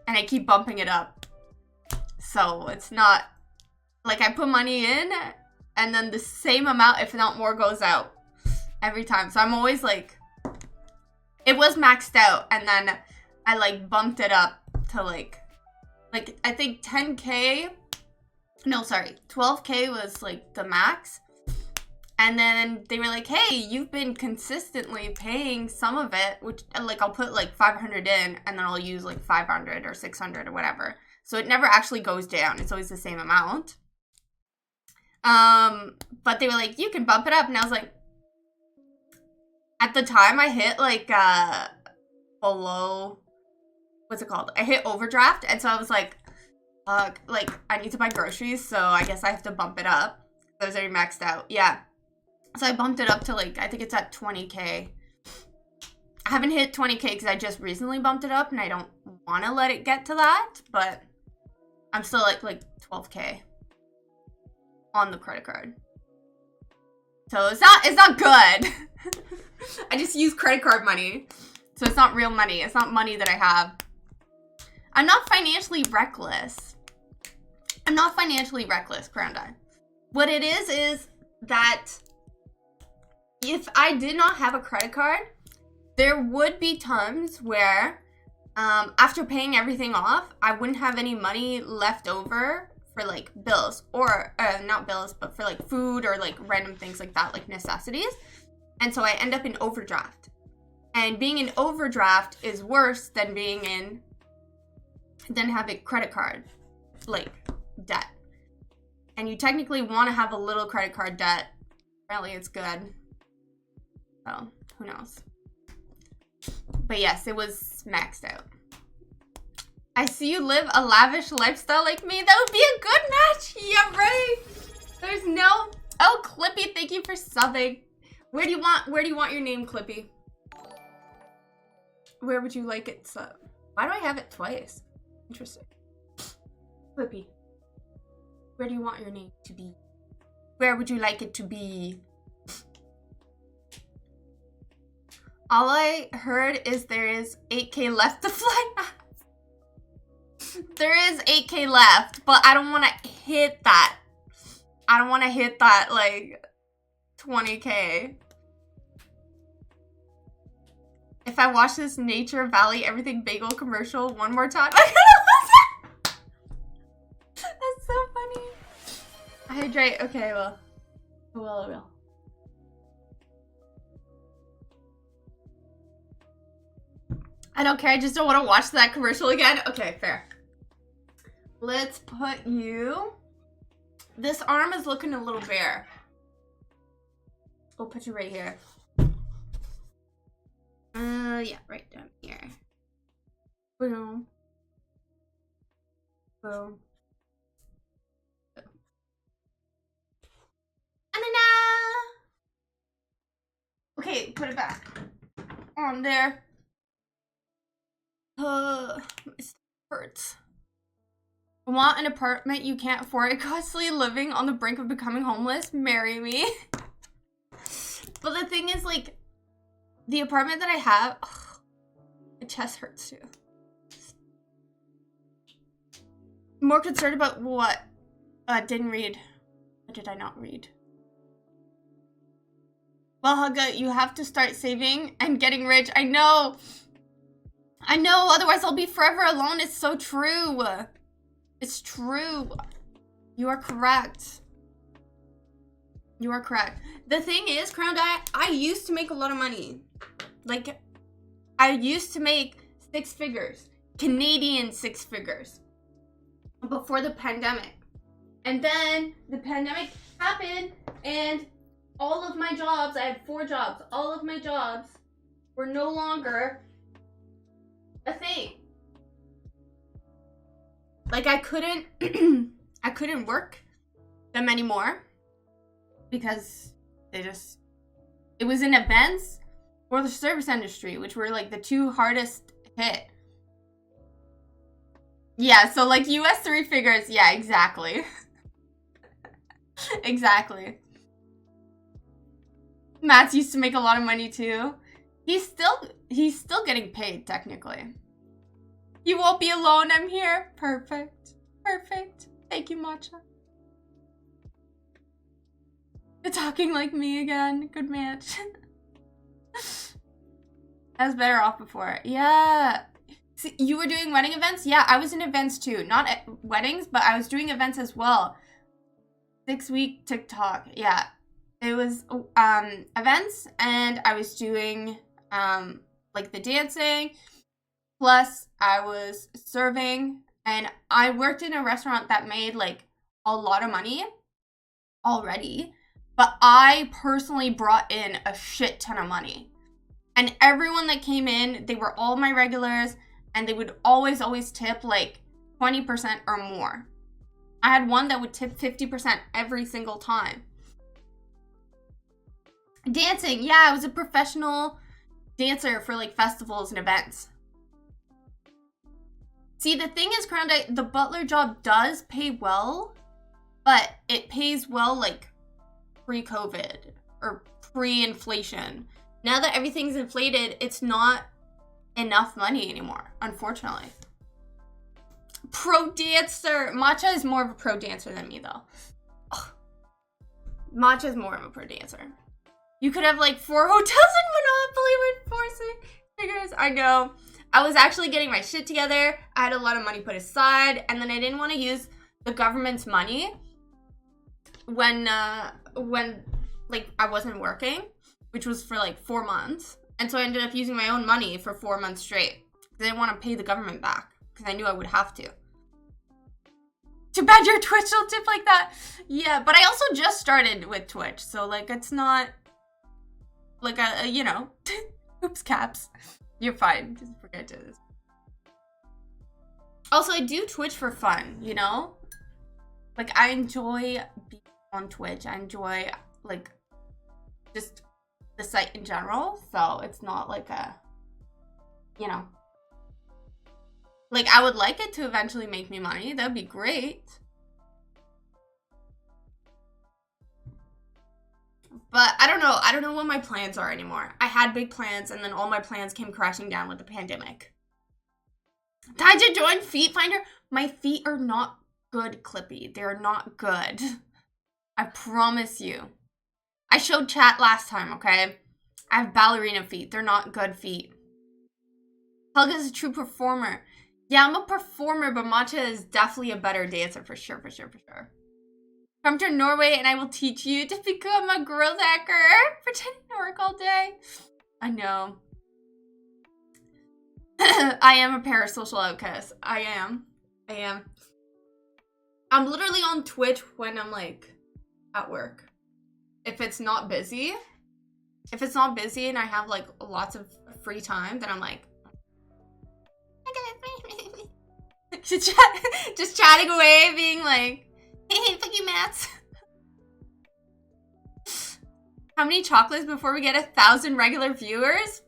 And I keep bumping it up. So it's not, like I put money in, and then the same amount, if not more, goes out every time. So I'm always like, it was maxed out, and then I like bumped it up to like I think 10K, no, sorry, 12K was like the max. And then they were like, hey, you've been consistently paying some of it, which like I'll put like 500 in, and then I'll use like 500 or 600 or whatever. So it never actually goes down. It's always the same amount. But they were like, you can bump it up. And I was like, at the time I hit like below, what's it called? I hit overdraft. And so I was like I need to buy groceries, so I guess I have to bump it up. I was already maxed out. Yeah. So I bumped it up to like, I think it's at 20K. I haven't hit 20K because I just recently bumped it up and I don't want to let it get to that, but I'm still like 12K on the credit card. So it's not good. I just use credit card money. So it's not real money. It's not money that I have. I'm not financially reckless. I'm not financially reckless, Crown Die. What it is that if I did not have a credit card, there would be times where after paying everything off, I wouldn't have any money left over for like bills or not bills, but for like food or like random things like that, like necessities. And so I end up in overdraft. And being in overdraft is worse than having credit card like debt. And you technically want to have a little credit card debt. Apparently it's good. So who knows? But yes, it was maxed out. I see you live a lavish lifestyle like me. That would be a good match. Yeah, right. There's no. Oh, Clippy, thank you for subbing. Where do you want your name, Clippy? Where would you like it sub? Why do I have it twice? Interesting. Clippy, where do you want your name to be? Where would you like it to be? All I heard is there is 8K left to fly. There is 8K left, but I don't want to hit that. I don't want to hit that, like, 20K. If I watch this Nature Valley Everything Bagel commercial one more time, I'm gonna lose it. That's so funny. Hydrate. Okay, well. I will. I don't care. I just don't want to watch that commercial again. Okay, fair. Let's put you... This arm is looking a little bare. We'll put you right here. Yeah, right down here. Boom. Boom. Okay, put it back. On there. It hurts. I want an apartment you can't afford. Constantly living on the brink of becoming homeless. Marry me. But the thing is, like, the apartment that I have, my chest hurts too. More concerned about what? Didn't read. What did I not read? Well, Helga, you have to start saving and getting rich. I know, otherwise I'll be forever alone. It's so true. It's true. You are correct. You are correct. The thing is, Crown Diet, I used to make a lot of money. Like, I used to make 6 figures. Canadian 6 figures. Before the pandemic. And then the pandemic happened and all of my jobs, I had 4 jobs, all of my jobs were no longer a thing. Like, I couldn't work them anymore because it was in events or the service industry, which were like the 2 hardest hit. Yeah, so like US 3 figures, yeah, exactly. Exactly. Matt's used to make a lot of money too. He's still getting paid technically. You won't be alone, I'm here. Perfect. Perfect. Thank you, Matcha. You're talking like me again. Good match. I was better off before. Yeah. See, you were doing wedding events? Yeah, I was in events too. Not weddings, but I was doing events as well. 6-week TikTok. Yeah. It was events, and I was doing like the dancing, plus I was serving, and I worked in a restaurant that made like a lot of money already, but I personally brought in a shit ton of money. And everyone that came in, they were all my regulars, and they would always tip like 20% or more. I had one that would tip 50% every single time. Dancing, yeah, I was a professional dancer for like festivals and events. See, the thing is, Crown, the butler job does pay well, but it pays well like pre-COVID or pre-inflation. Now that everything's inflated, it's not enough money anymore, unfortunately. Pro dancer. Matcha is more of a pro dancer than me, though. Ugh. Matcha is more of a pro dancer. You could have like 4 hotels in Monopoly with 4 figures. I know. I was actually getting my shit together. I had a lot of money put aside, and then I didn't want to use the government's money when like I wasn't working, which was for like 4 months. And so I ended up using my own money for 4 months straight. I didn't want to pay the government back because I knew I would have to. Too bad your Twitch will tip like that. Yeah, but I also just started with Twitch, so like it's not like a you know, oops caps. You're fine. Just forget to this. Also, I do Twitch for fun, you know? Like, I enjoy being on Twitch. I enjoy, like, just the site in general. So, it's not like a, you know. Like, I would like it to eventually make me money. That would be great. But I don't know. I don't know what my plans are anymore. I had big plans, and then all my plans came crashing down with the pandemic. Time to join Feet Finder. My feet are not good, Clippy. They're not good. I promise you. I showed chat last time, okay? I have ballerina feet. They're not good feet. Helga's a true performer. Yeah, I'm a performer, but Matcha is definitely a better dancer for sure, for sure, for sure. Come to Norway and I will teach you to become a growth hacker. Pretending to work all day. I know. I am a parasocial outcast. I am. I'm literally on Twitch when I'm like at work. If it's not busy and I have like lots of free time, then I'm like just chatting away, being like, hey, fuck you, Mats. How many chocolates before we get 1,000 regular viewers?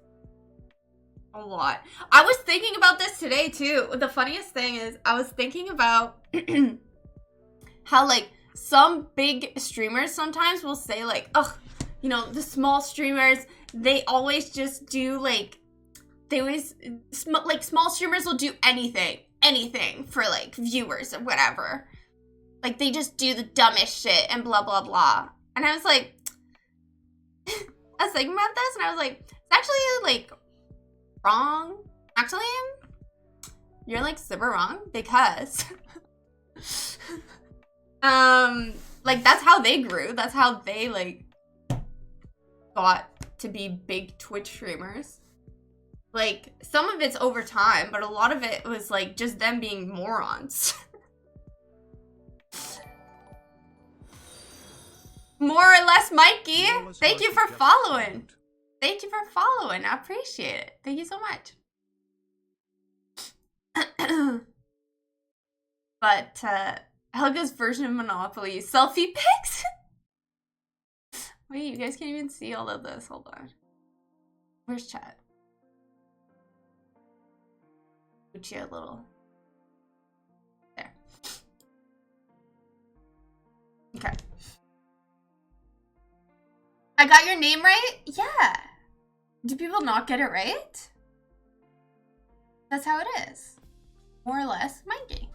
A lot. I was thinking about this today, too. The funniest thing is, I was thinking about how, like, some big streamers sometimes will say, like, ugh, you know, the small streamers, they always just do, like, they always, like, small streamers will do anything for, like, viewers or whatever. Like, they just do the dumbest shit and blah, blah, blah. And I was like, I was thinking about this, and I was like, it's actually, like, wrong. Actually, you're, like, super wrong, because, like, that's how they grew. That's how they, like, got to be big Twitch streamers. Like, some of it's over time, but a lot of it was, like, just them being morons. More or less, Mikey. Thank you for following. Thank you for following. I appreciate it. Thank you so much. But, Helga's version of Monopoly. Selfie pics? Wait, you guys can't even see all of this. Hold on. Where's chat? Put you a little. There. Okay. I got your name right? Yeah. Do people not get it right? That's how it is. More or less, Mikey.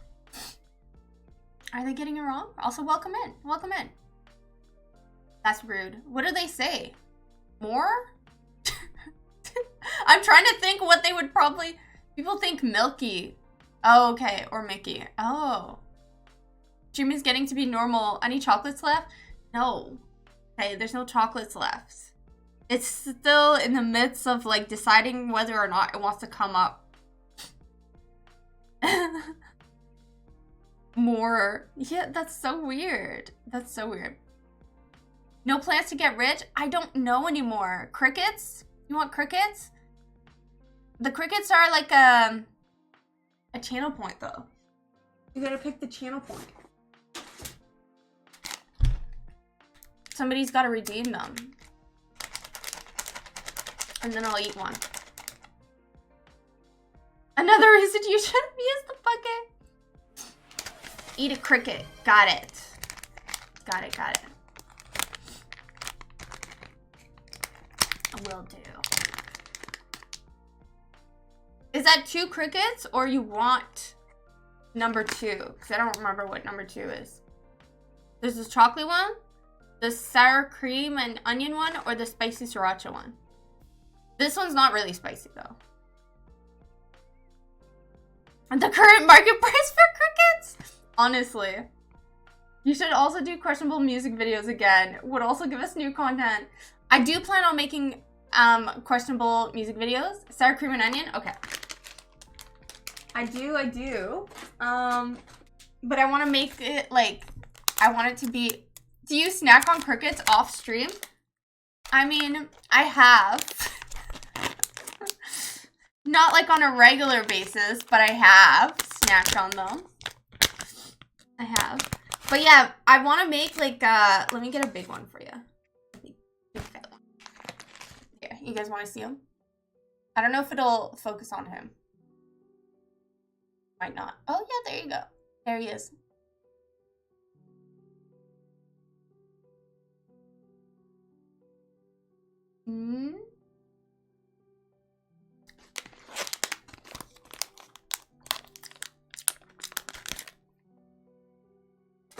Are they getting it wrong? Also, welcome in. Welcome in. That's rude. What do they say? More? I'm trying to think what they would probably... People think Milky. Oh, okay. Or Mickey. Oh. Stream is getting to be normal. Any chocolates left? No. Okay, there's no chocolates left. It's still in the midst of, like, deciding whether or not it wants to come up. More. Yeah, that's so weird. That's so weird. No plans to get rich? I don't know anymore. Crickets? You want crickets? The crickets are like a channel point, though. You gotta pick the channel point. Somebody's gotta redeem them. And then I'll eat one. Another reason you shouldn't use the bucket. Eat a cricket. Got it. Got it, got it. Will do. Is that 2 crickets or you want number 2? Because I don't remember what number 2 is. There's this chocolate one, the sour cream and onion one, or the spicy sriracha one. This one's not really spicy though. And the current market price for crickets? Honestly. You should also do questionable music videos again. Would also give us new content. I do plan on making questionable music videos. Sour cream and onion? Okay. I do. But I want to make it like, I want it to be, do you snack on crickets off stream? I mean, I have. Not like on a regular basis, but I have snacked on them. I have. But yeah, I want to make like, let me get a big one for you. Big fat one. Here, you guys want to see him? I don't know if it'll focus on him. Might not. Oh yeah, there you go. There he is.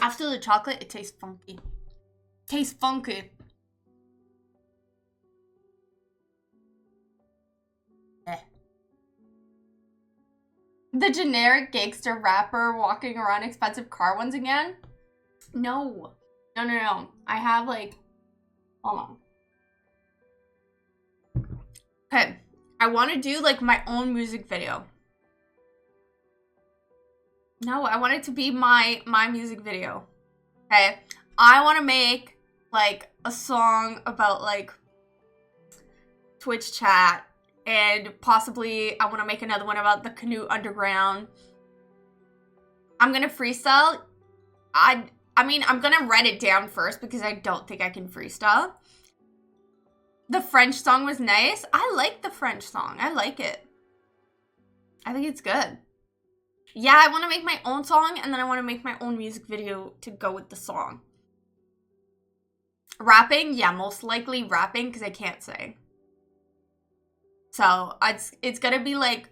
After the chocolate, it tastes funky. Tastes funky. The generic gangster rapper walking around expensive car ones again? No. No. I have like, hold on. Okay. I want to do like my own music video. No, I want it to be my music video. Okay. I want to make like a song about like Twitch chat. And possibly I want to make another one about the Canoe Underground. I'm going to freestyle. I mean, I'm going to write it down first because I don't think I can freestyle. The French song was nice. I like the French song. I like it. I think it's good. Yeah, I want to make my own song and then I want to make my own music video to go with the song. Rapping? Yeah, most likely rapping because I can't sing. So it's gonna be like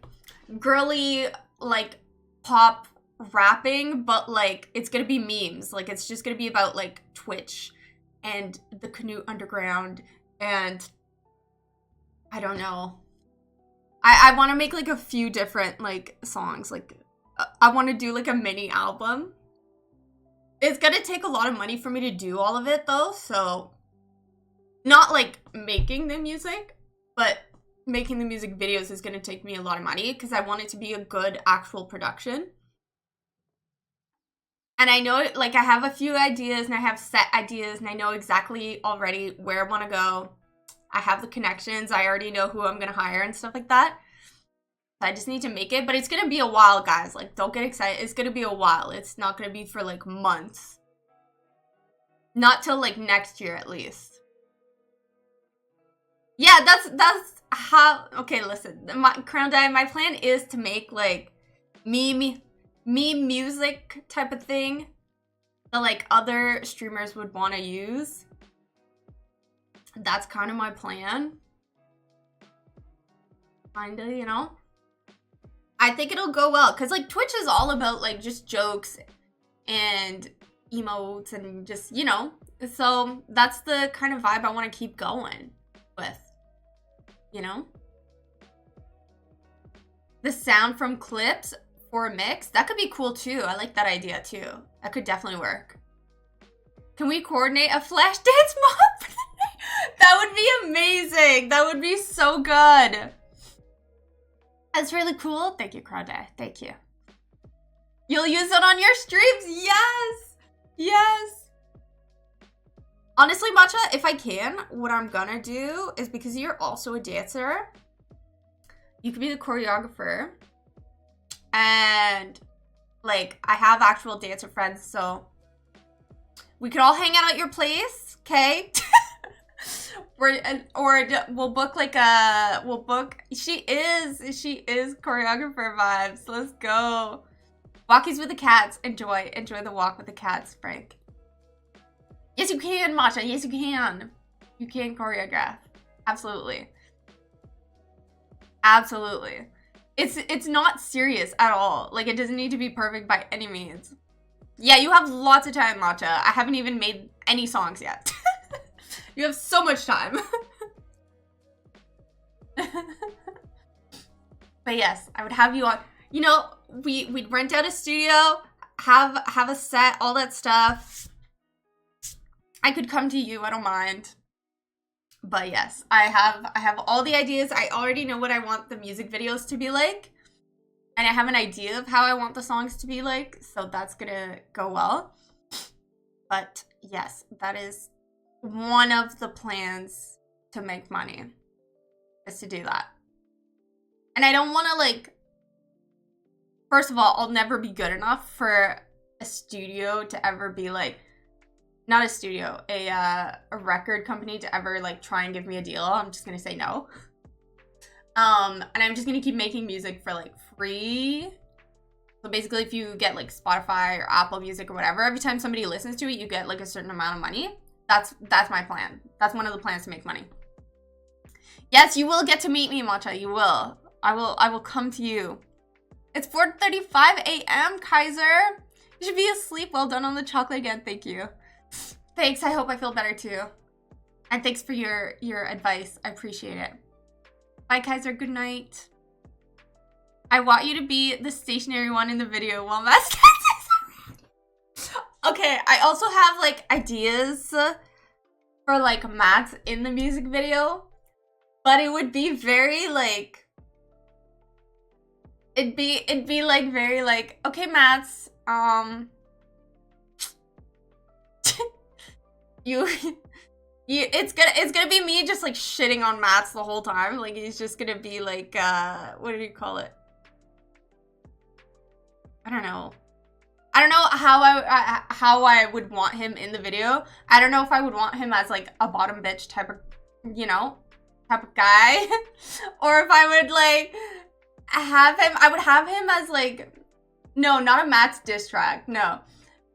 girly like pop rapping, but like it's gonna be memes. Like it's just gonna be about like Twitch and the Canoe Underground and I don't know. I want to make like a few different like songs. Like I want to do like a mini album. It's gonna take a lot of money for me to do all of it though, so not like making the music, but making the music videos is going to take me a lot of money because I want it to be a good actual production. And I know, like, I have a few ideas and I have set ideas and I know exactly already where I want to go. I have the connections. I already know who I'm going to hire and stuff like that. So I just need to make it. But it's going to be a while, guys. Like, don't get excited. It's going to be a while. It's not going to be for, like, months. Not till, like, next year at least. Yeah, that's how, okay, listen, Crown Dye, my plan is to make, like, meme music type of thing that, like, other streamers would want to use. That's kind of my plan. Kinda, you know? I think it'll go well, because, like, Twitch is all about, like, just jokes and emotes and just, you know? So, that's the kind of vibe I want to keep going with. You know? The sound from clips for a mix. That could be cool too. I like that idea too. That could definitely work. Can we coordinate a flash dance mob? That would be amazing. That would be so good. That's really cool. Thank you, Crawdad. Thank you. You'll use it on your streams? Yes. Yes. Honestly, Matcha, if I can, what I'm gonna do is, because you're also a dancer, you could be the choreographer. And, like, I have actual dancer friends, so we could all hang out at your place, okay? We'll book like she is choreographer vibes. Let's go. Walkies with the cats. Enjoy the walk with the cats, Frank. Yes, you can, Matcha. Yes, you can. You can choreograph. Absolutely. Absolutely. It's not serious at all. Like, it doesn't need to be perfect by any means. Yeah, you have lots of time, Matcha. I haven't even made any songs yet. You have so much time. But yes, I would have you on. You know, we'd rent out a studio, have a set, all that stuff. I could come to you, I don't mind. But yes, I have all the ideas. I already know what I want the music videos to be like. And I have an idea of how I want the songs to be like. So that's gonna go well. But yes, that is one of the plans to make money. Is to do that. And I don't want to like... First of all, I'll never be good enough for a studio to ever be like... Not a studio, a record company to ever like try and give me a deal. I'm just gonna say no. And I'm just gonna keep making music for like free. So basically, if you get like Spotify or Apple Music or whatever, every time somebody listens to it, you get like a certain amount of money. That's my plan. That's one of the plans to make money. Yes, you will get to meet me, Matcha. You will. I will come to you. It's 4:35 a.m., Kaiser. You should be asleep. Well done on the chocolate again. Thank you. Thanks, I hope I feel better too. And thanks for your advice. I appreciate it. Bye, Kaiser. Good night. I want you to be the stationary one in the video while Matt's Okay, I also have like ideas for like Matt's in the music video. But it would be very like... It'd be like very like, okay, Matt's, it's gonna be me just like shitting on Mats the whole time. Like he's just gonna be like what do you call it? I don't know how I would want him in the video. I don't know if I would want him as like a bottom bitch type of, you know, type of guy. Or if I would like I would have him as like, no, not a Mats diss track, no.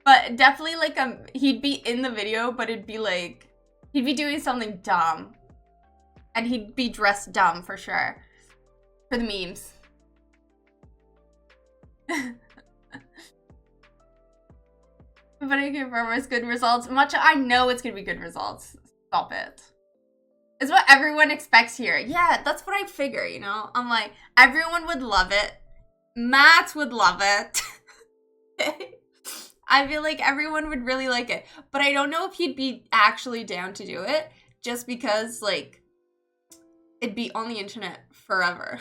But definitely, like, he'd be in the video, but it'd be, like, he'd be doing something dumb. And he'd be dressed dumb, for sure. For the memes. But I can promise good results. Much, I know it's gonna be good results. Stop it. It's what everyone expects here. Yeah, that's what I figure, you know? I'm like, everyone would love it. Matt would love it. I feel like everyone would really like it. But I don't know if he'd be actually down to do it. Just because, like, it'd be on the internet forever.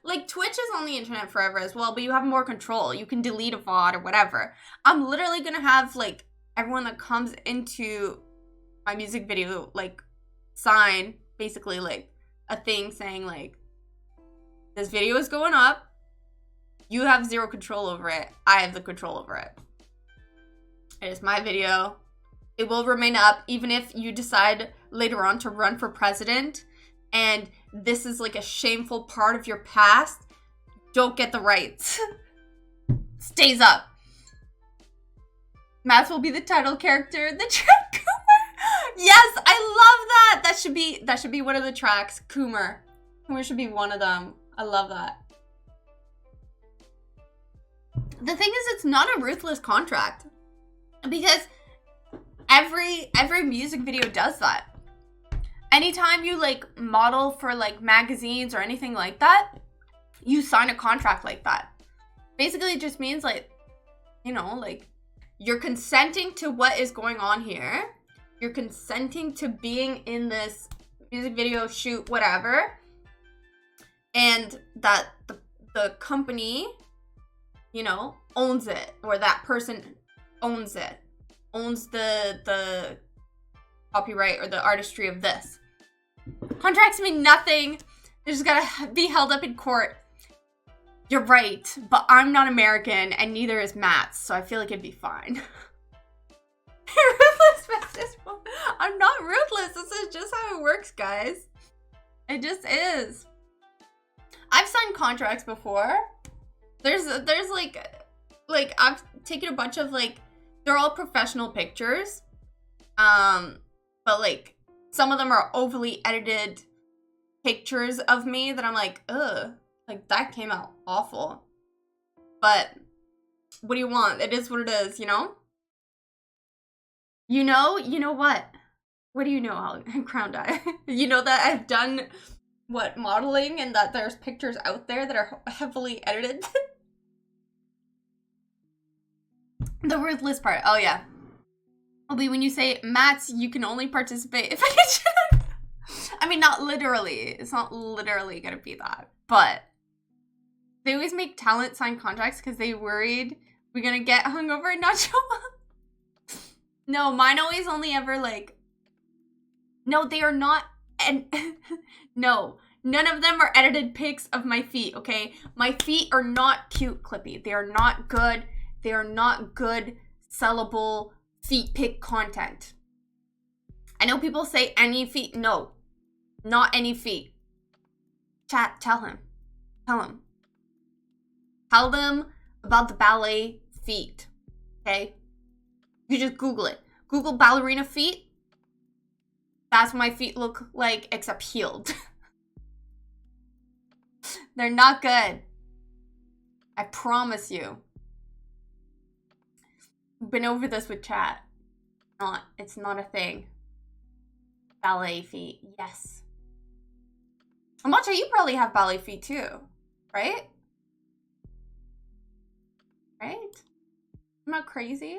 Like, Twitch is on the internet forever as well, but you have more control. You can delete a VOD or whatever. I'm literally gonna have, like, everyone that comes into my music video, like, sign, basically, like, a thing saying, like, this video is going up. You have zero control over it. I have the control over it. It is my video. It will remain up even if you decide later on to run for president and this is like a shameful part of your past. Don't get the rights. Stays up. Matt will be the title character. The track Coomer. Yes, I love that. That should be one of the tracks. Coomer. Coomer should be one of them. I love that. The thing is, it's not a ruthless contract because every music video does that. Anytime you like model for like magazines or anything like that, you sign a contract like that. Basically, it just means like, you know, like you're consenting to what is going on here. You're consenting to being in this music video, shoot, whatever. And that the company, you know, owns it, or that person owns it, owns the copyright or the artistry of this. Contracts mean nothing. They just gotta be held up in court. You're right, but I'm not American, and neither is Matt, so I feel like it'd be fine. Ruthless, I'm not ruthless. This is guys. It just is. I've signed contracts before. There's like I've taken a bunch of like, they're all professional pictures. But like some of them are overly edited pictures of me that I'm like, ugh, like that came out awful. But what do you want? It is what it is, you know? You know what? What do you know, Crown Dye? You know that I've done, what, modeling, and that there's pictures out there that are heavily edited? The worthless part. Oh, yeah. It'll be when you say, Mats, you can only participate if I get I mean, not literally. It's not literally gonna be that. But they always make talent sign contracts because they worried we're gonna get hungover and not show up. No, mine always only ever like... No, they are not... And no, none of them are edited pics of my feet, okay? My feet are not cute, Clippy. They are not good. They are not good, sellable feet pic content. I know people say any feet. No, not any feet. Chat, tell him. Tell him. Tell them about the ballet feet, okay? You just Google it. Google ballerina feet. That's what my feet look like, except healed. They're not good. I promise you. Been over this with chat. It's not a thing. Ballet feet, yes. Amacha, you probably have ballet feet too, right? Right? I'm not crazy.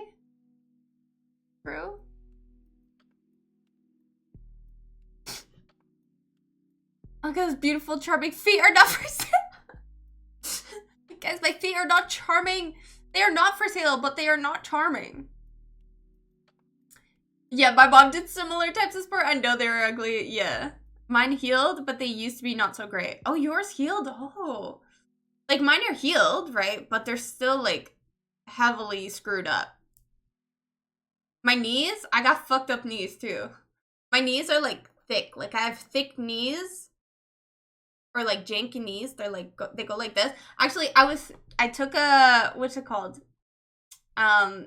True. Look at those beautiful, charming feet are not for sale. Guys, my feet are not charming. They are not for sale, but they are not charming. Yeah, my mom did similar types of sport. I know they were ugly. Yeah. Mine healed, but they used to be not so great. Oh, yours healed? Oh. Like, mine are healed, right? But they're still, like, heavily screwed up. My knees? I got fucked up knees, too. My knees are, like, thick. Like, I have thick knees. Or like janky knees. They're like they go like this. Actually, I took a, what's it called? There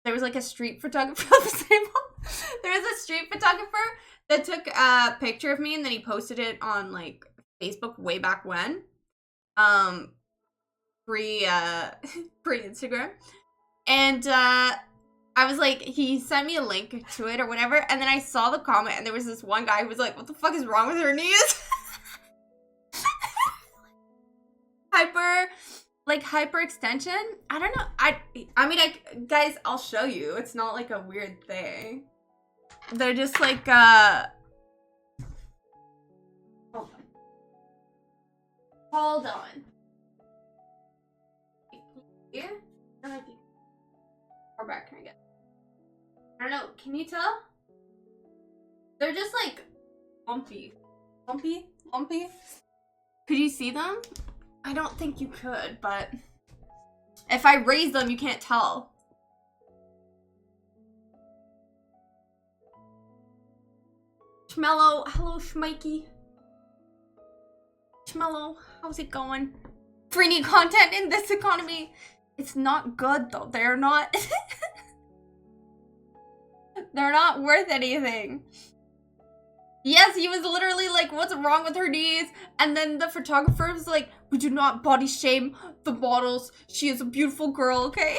was like a street photographer on the table. There was a street photographer that took a picture of me and then he posted it on like Facebook way back when. Pre Instagram. And I was like, he sent me a link to it or whatever, and then I saw the comment and there was this one guy who was like, what the fuck is wrong with her knees? Hyper extension. I don't know. I mean, guys, I'll show you. It's not like a weird thing. They're just like hold on. Here? I don't know if you... How back can I get? I don't know. Can you tell? They're just like lumpy. Lumpy. Could you see them? I don't think you could, but if I raise them, you can't tell. Schmello, hello Schmikey. Schmello, how's it going? Free new content in this economy. It's not good though. They're not they're not worth anything. Yes, he was literally like, what's wrong with her knees? And then the photographer was like, we do not body shame the models. She is a beautiful girl, okay?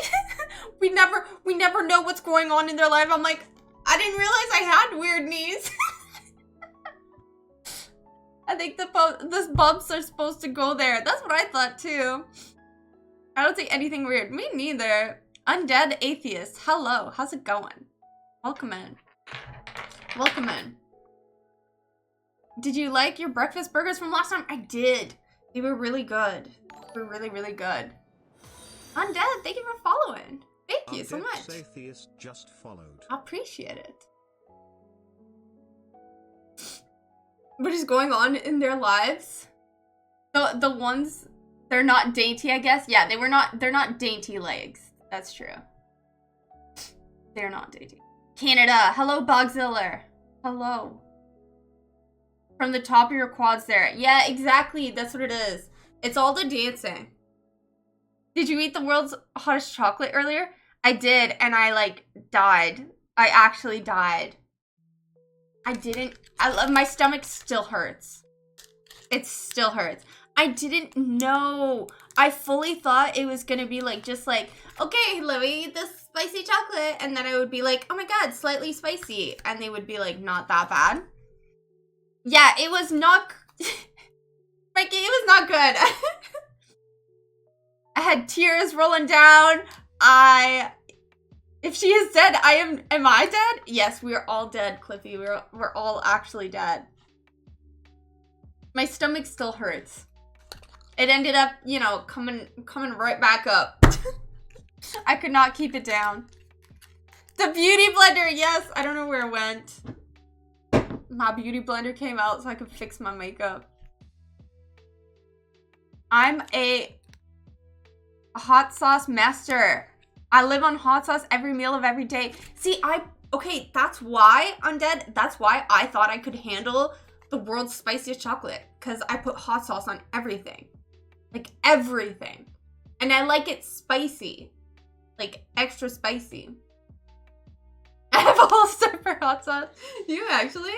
we never know what's going on in their life. I'm like, I didn't realize I had weird knees. I think the bumps are supposed to go there. That's what I thought too. I don't see anything weird. Me neither. Undead Atheist. Hello, how's it going? Welcome in. Welcome in. Did you like your breakfast burgers from last time? I did. They were really good. They were really, really good. Undead, thank you for following. Thank you so much. Atheist just followed. I appreciate it. What is going on in their lives? The ones, they're not dainty, I guess. Yeah, they're not dainty legs. That's true. They're not dainty. Canada, hello Bogziller. Hello. From the top of your quads there. Yeah, exactly. That's what it is. It's all the dancing. Did you eat the world's hottest chocolate earlier? I did, and I, like, died. I actually died. I didn't... my stomach still hurts. It still hurts. I didn't know. I fully thought it was gonna be, like, just like, okay, let me eat this spicy chocolate. And then I would be like, oh my god, slightly spicy. And they would be, like, not that bad. Yeah, it was not... Frankie, it was not good. I had tears rolling down. If she is dead, am I dead? Yes, we are all dead, Cliffy. We're all actually dead. My stomach still hurts. It ended up, you know, coming right back up. I could not keep it down. The beauty blender, yes. I don't know where it went. My beauty blender came out so I could fix my makeup. I'm a hot sauce master. I live on hot sauce every meal of every day. See, okay, that's why, Undead, that's why I thought I could handle the world's spiciest chocolate. Because I put hot sauce on everything. Like, everything. And I like it spicy. Like, extra spicy. I have a holster for hot sauce. You actually?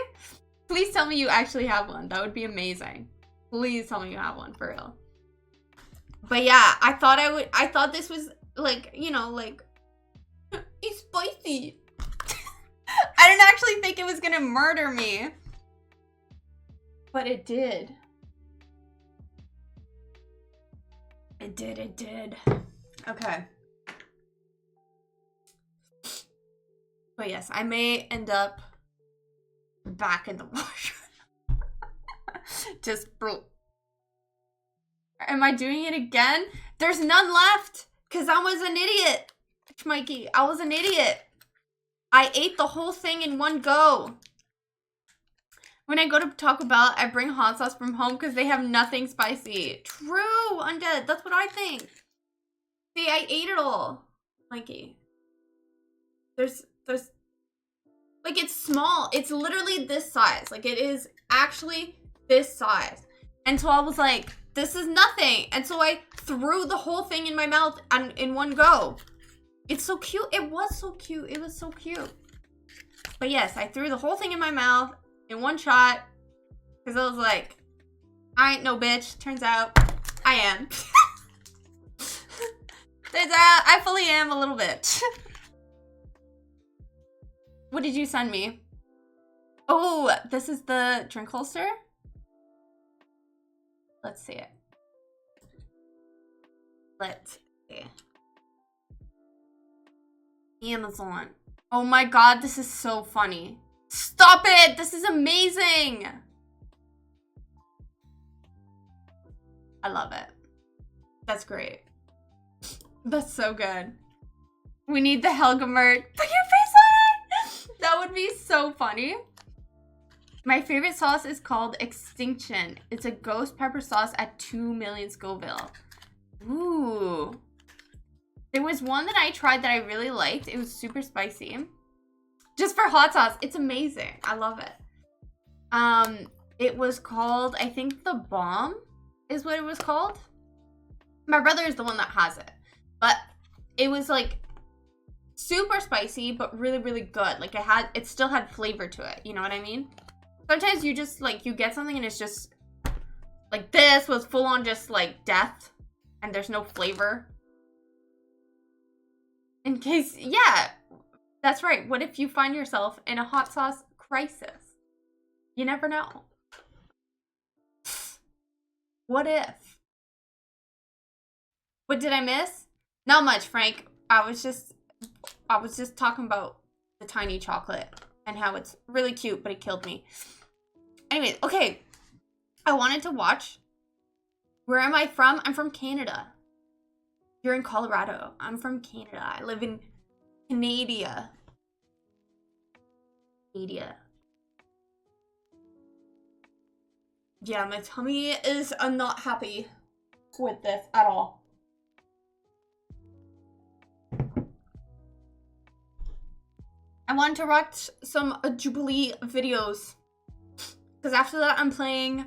Please tell me you actually have one. That would be amazing. Please tell me you have one, for real. But yeah, I thought this was, like, you know, like, it's spicy. I didn't actually think it was gonna murder me. But it did. It did. Okay. But yes, I may end up back in the washroom. Just am I doing it again? There's none left. Because I was an idiot. Mikey, I was an idiot. I ate the whole thing in one go. When I go to Taco Bell, I bring hot sauce from home because they have nothing spicy. True, Undead. That's what I think. See, I ate it all. Mikey. There's, like, it's small. It's literally this size. Like, it is actually this size. And so I was like, this is nothing. And so I threw the whole thing in my mouth and in one go. It's so cute. It was so cute. It was so cute. But yes, I threw the whole thing in my mouth in one shot. Because I was like, I ain't no bitch. Turns out, I am. Turns out, I fully am a little bit. What did you send me? Oh, this is the drink holster? Let's see it. Let's see. Amazon. Oh my god, this is so funny. Stop it! This is amazing! I love it. That's great. That's so good. We need the Helga merch. Put your face on it! That would be so funny. My favorite sauce is called Extinction. It's a ghost pepper sauce at 2 million Scoville. Ooh. There was one that I tried that I really liked. It was super spicy. Just for hot sauce. It's amazing. I love it. It was called, I think The Bomb is what it was called. My brother is the one that has it. But it was like super spicy, but really, really good. Like it still had flavor to it. You know what I mean? Sometimes you just like, you get something and it's just like this was full on just like death and there's no flavor. In case, yeah, that's right. What if you find yourself in a hot sauce crisis? You never know. What if? What did I miss? Not much, Frank. I was just talking about the tiny chocolate and how it's really cute, but it killed me. Anyways, okay. I wanted to watch. Where am I from? I'm from Canada. You're in Colorado. I'm from Canada. I live in Canada. Canada. Yeah, my tummy is not happy with this at all. I wanted to watch some Jubilee videos. Because after that, I'm playing...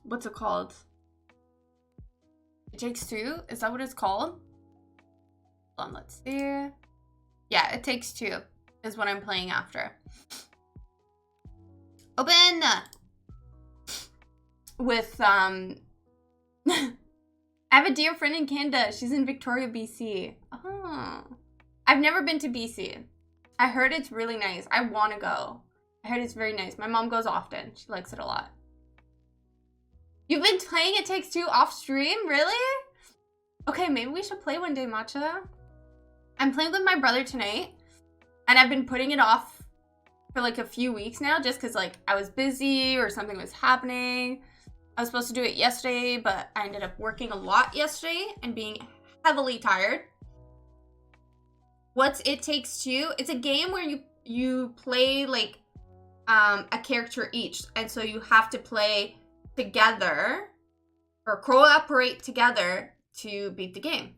What's it called? It Takes Two? Is that what it's called? Hold on, let's see. Yeah, It Takes Two is what I'm playing after. Open! With, I have a dear friend in Canada. She's in Victoria, BC. Oh. I've never been to BC. I heard it's really nice. I want to go. I heard it's very nice. My mom goes often. She likes it a lot. You've been playing It Takes Two off stream? Really? Okay, maybe we should play one day, Matcha. I'm playing with my brother tonight. And I've been putting it off for like a few weeks now. Just because like I was busy or something was happening. I was supposed to do it yesterday. But I ended up working a lot yesterday. And being heavily tired. What's It Takes Two? It's a game where you play like a character each, and so you have to play together or cooperate together to beat the game.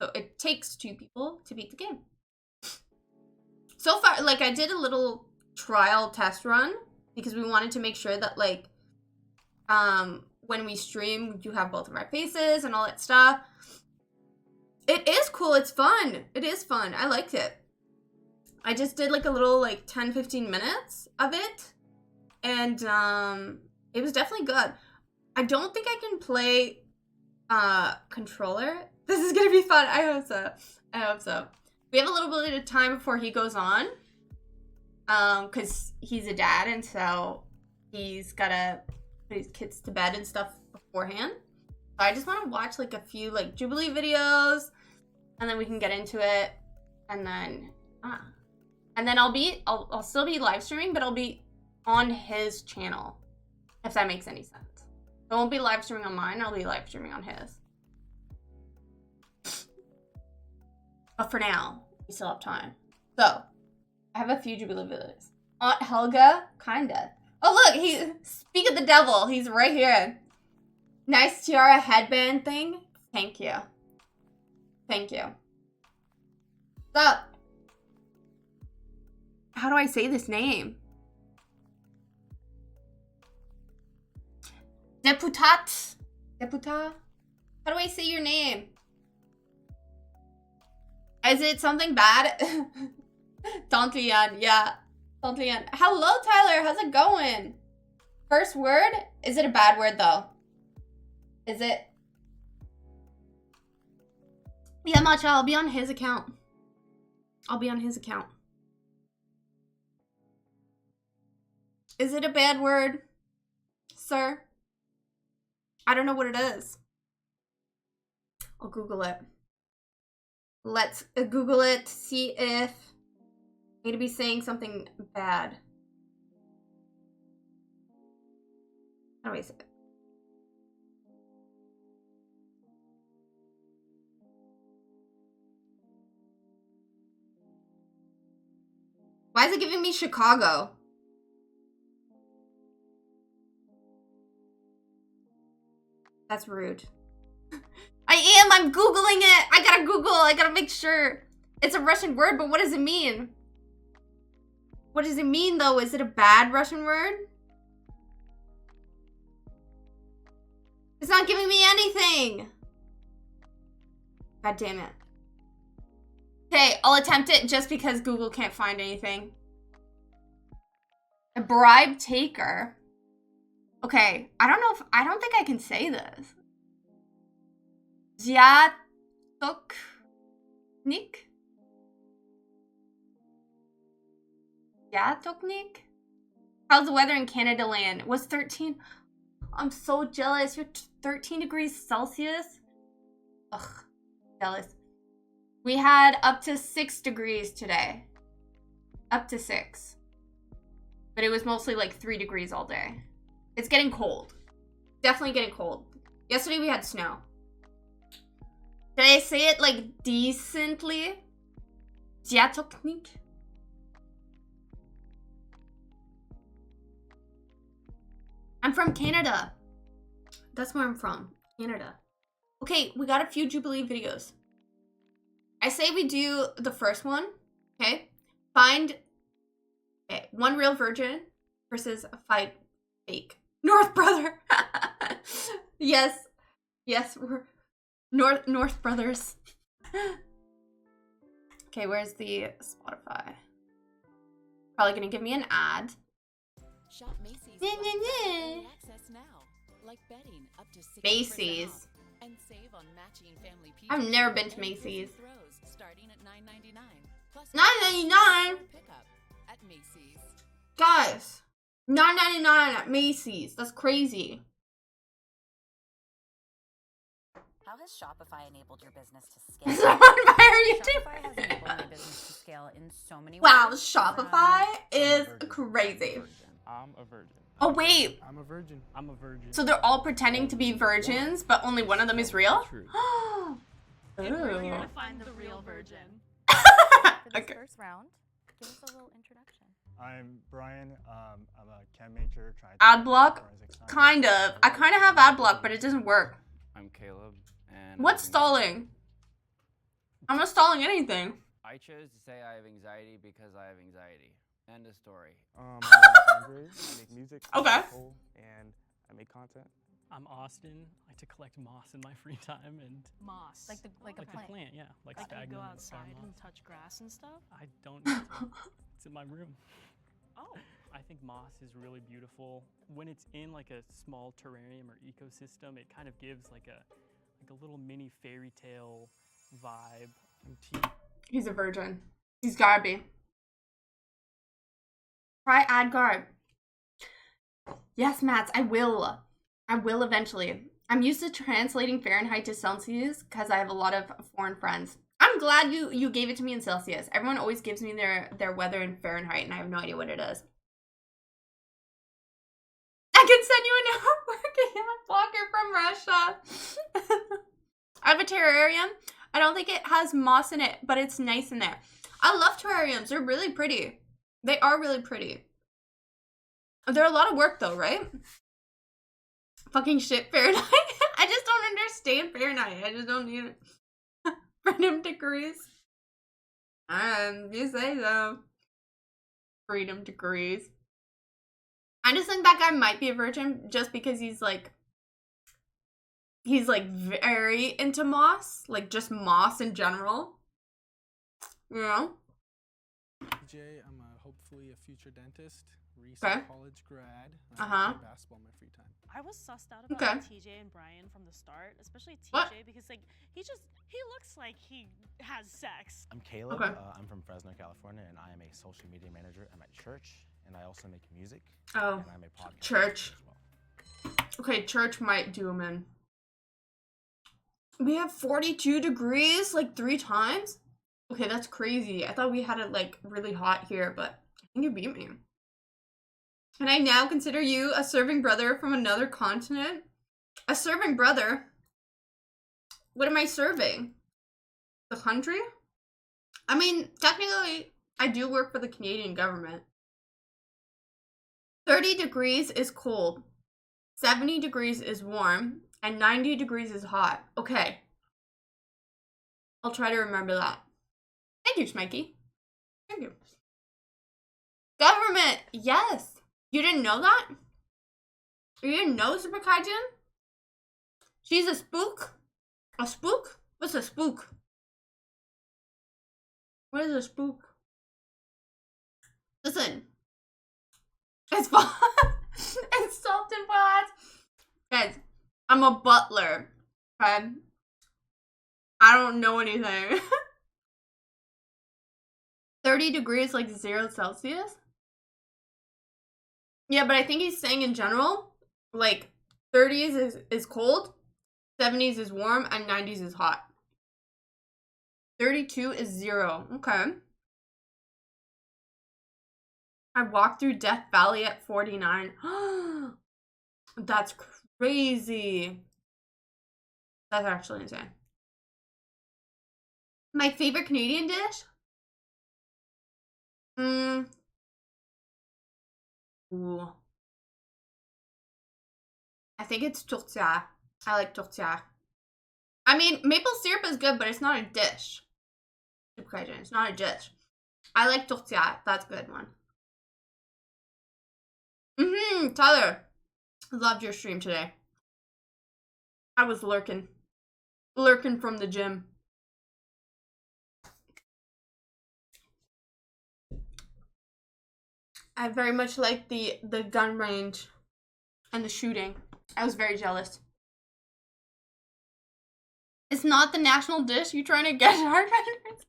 So it takes two people to beat the game. So far, like I did a little trial test run because we wanted to make sure that like when we stream, you have both of our faces and all that stuff. It is cool. It's fun. It is fun. I liked it. I just did like a little like 10-15 minutes of it. And it was definitely good. I don't think I can play controller. This is gonna be fun. I hope so. I hope so. We have a little bit of time before he goes on. Because he's a dad and so he's gotta put his kids to bed and stuff beforehand. So I just want to watch like a few like Jubilee videos and then we can get into it. And then I'll still be live streaming, but I'll be on his channel, if that makes any sense. I won't be live streaming on mine, I'll be live streaming on his. But for now, we still have time. So, I have a few Jubilee videos. Aunt Helga, kinda. Oh look, speak of the devil, he's right here. Nice tiara headband thing. Thank you. Thank you. So, how do I say this name? Deputat? Deputa? How do I say your name? Is it something bad? Tontian, yeah. Tontian. Hello, Tyler. How's it going? First word? Is it a bad word, though? Is it? Yeah, Matcha, I'll be on his account. I'll be on his account. Is it a bad word, sir? I don't know what it is. I'll Google it. Let's Google it to see if I need to be saying something bad. How do I say it? Why is it giving me Chicago? That's rude. I'm Googling it. I gotta Google, I gotta make sure. It's a Russian word, but what does it mean? What does it mean though? Is it a bad Russian word? It's not giving me anything. God damn it. Okay, I'll attempt it just because Google can't find anything. A bribe taker. Okay, I don't think I can say this. Zjatoknik? Zjatoknik? How's the weather in Canada land? Was 13? I'm so jealous. You're 13 degrees Celsius? Ugh, jealous. We had up to 6 degrees today. Up to 6. But it was mostly like 3 degrees all day. It's getting cold. Definitely getting cold. Yesterday we had snow. Did I say it like decently? Zjatoknik? I'm from Canada. That's where I'm from. Canada. Okay, we got a few Jubilee videos. I say we do the first one. Okay. Find one real virgin versus a fight fake. North brother. Yes. Yes, we're North brothers. Okay, where's the Spotify? Probably gonna give me an ad. Shop Macy's Yeah, yeah, yeah. access now. Like betting up to 60% Macy's. off and save on matching family pieces. I've never been to and Macy's. throws starting at $9.99. Plus $9.99? pickup at Macy's. Guys, $9.99 at Macy's. That's crazy. How has Shopify enabled your business to scale? Why are you Shopify has enabled my business to scale in so many ways. Wow, Shopify is virgin. crazy. I'm a virgin. Oh, wait. I'm a virgin. I'm a virgin. So they're all pretending to be virgins, but only one of them is real? True. And we're here Ooh. to find the real virgin. For this Okay. first round, give us a little introduction. I'm Brian. I'm a chem major trying to Ad block? forensic science. Kind of. I kind of have ad block, but it doesn't work. I'm Caleb, and What's stalling? I'm not stalling anything. I chose to say I have anxiety because I have anxiety. End of story. I'm Andre. I make music. Okay. I whole, and I make content. I'm Austin. I like to collect moss in my free time and Moss. Like the like plant. the plant, yeah, like Like sphagnum you go and outside star and moss. touch grass and stuff? I don't need to. It's in my room. Oh. I think moss is really beautiful. When it's in like a small terrarium or ecosystem, it kind of gives like a little mini fairy tale vibe. I'm T. He's a virgin. He's gotta be. Try AdGuard. Yes, Mats, I will. I will eventually. I'm used to translating Fahrenheit to Celsius because I have a lot of foreign friends. I'm glad you gave it to me in Celsius. Everyone always gives me their weather in Fahrenheit, and I have no idea what it is. I can send you a networking blocker from Russia. I have a terrarium. I don't think it has moss in it, but it's nice in there. I love terrariums. They're really pretty. They are really pretty. They're a lot of work though, right? Fucking shit, Fahrenheit. I just don't understand Fahrenheit. I just don't need it. Freedom degrees. You say so. Freedom degrees. I just think that guy might be a virgin just because he's like very into moss. Like just moss in general. You know? DJ, I'm hopefully a future dentist, recent Okay. college grad. and Uh-huh. I play basketball in my free time. I was sussed out about Okay. TJ and Brian from the start, especially TJ What? because like he looks like he has sex. I'm Caleb. Okay. I'm from Fresno, California, and I am a social media manager at my church, and I also make music, Oh. and I'm a podcast Church. as well. Okay, church might do him in. We have 42 degrees like 3 times? Okay, that's crazy. I thought we had it like really hot here, but I think you beat me. Can I now consider you a serving brother from another continent? A serving brother? What am I serving? The country? I mean, technically, I do work for the Canadian government. 30 degrees is cold. 70 degrees is warm. And 90 degrees is hot. Okay. I'll try to remember that. Thank you, Schmikey. Thank you. Government! Yes! You didn't know that? You didn't know, Super Kaijin? She's a spook? A spook? What's a spook? What is a spook? Listen. It's fun. It's soft and flat. Guys, I'm a butler. Okay? I don't know anything. 30 degrees, like 0 Celsius? Yeah, but I think he's saying in general, like 30s is cold, 70s is warm, and 90s is hot. 32 is 0. Okay. I walked through Death Valley at 49. That's crazy. That's actually insane. My favorite Canadian dish? Ooh. I think it's tortilla. I like tortilla. I mean, maple syrup is good, but it's not a dish. It's not a dish. I like tortilla. That's a good one. Tyler, loved your stream today. I was lurking from the gym. I very much liked the gun range and the shooting. I was very jealous. It's not the national dish you trying to get our vendors?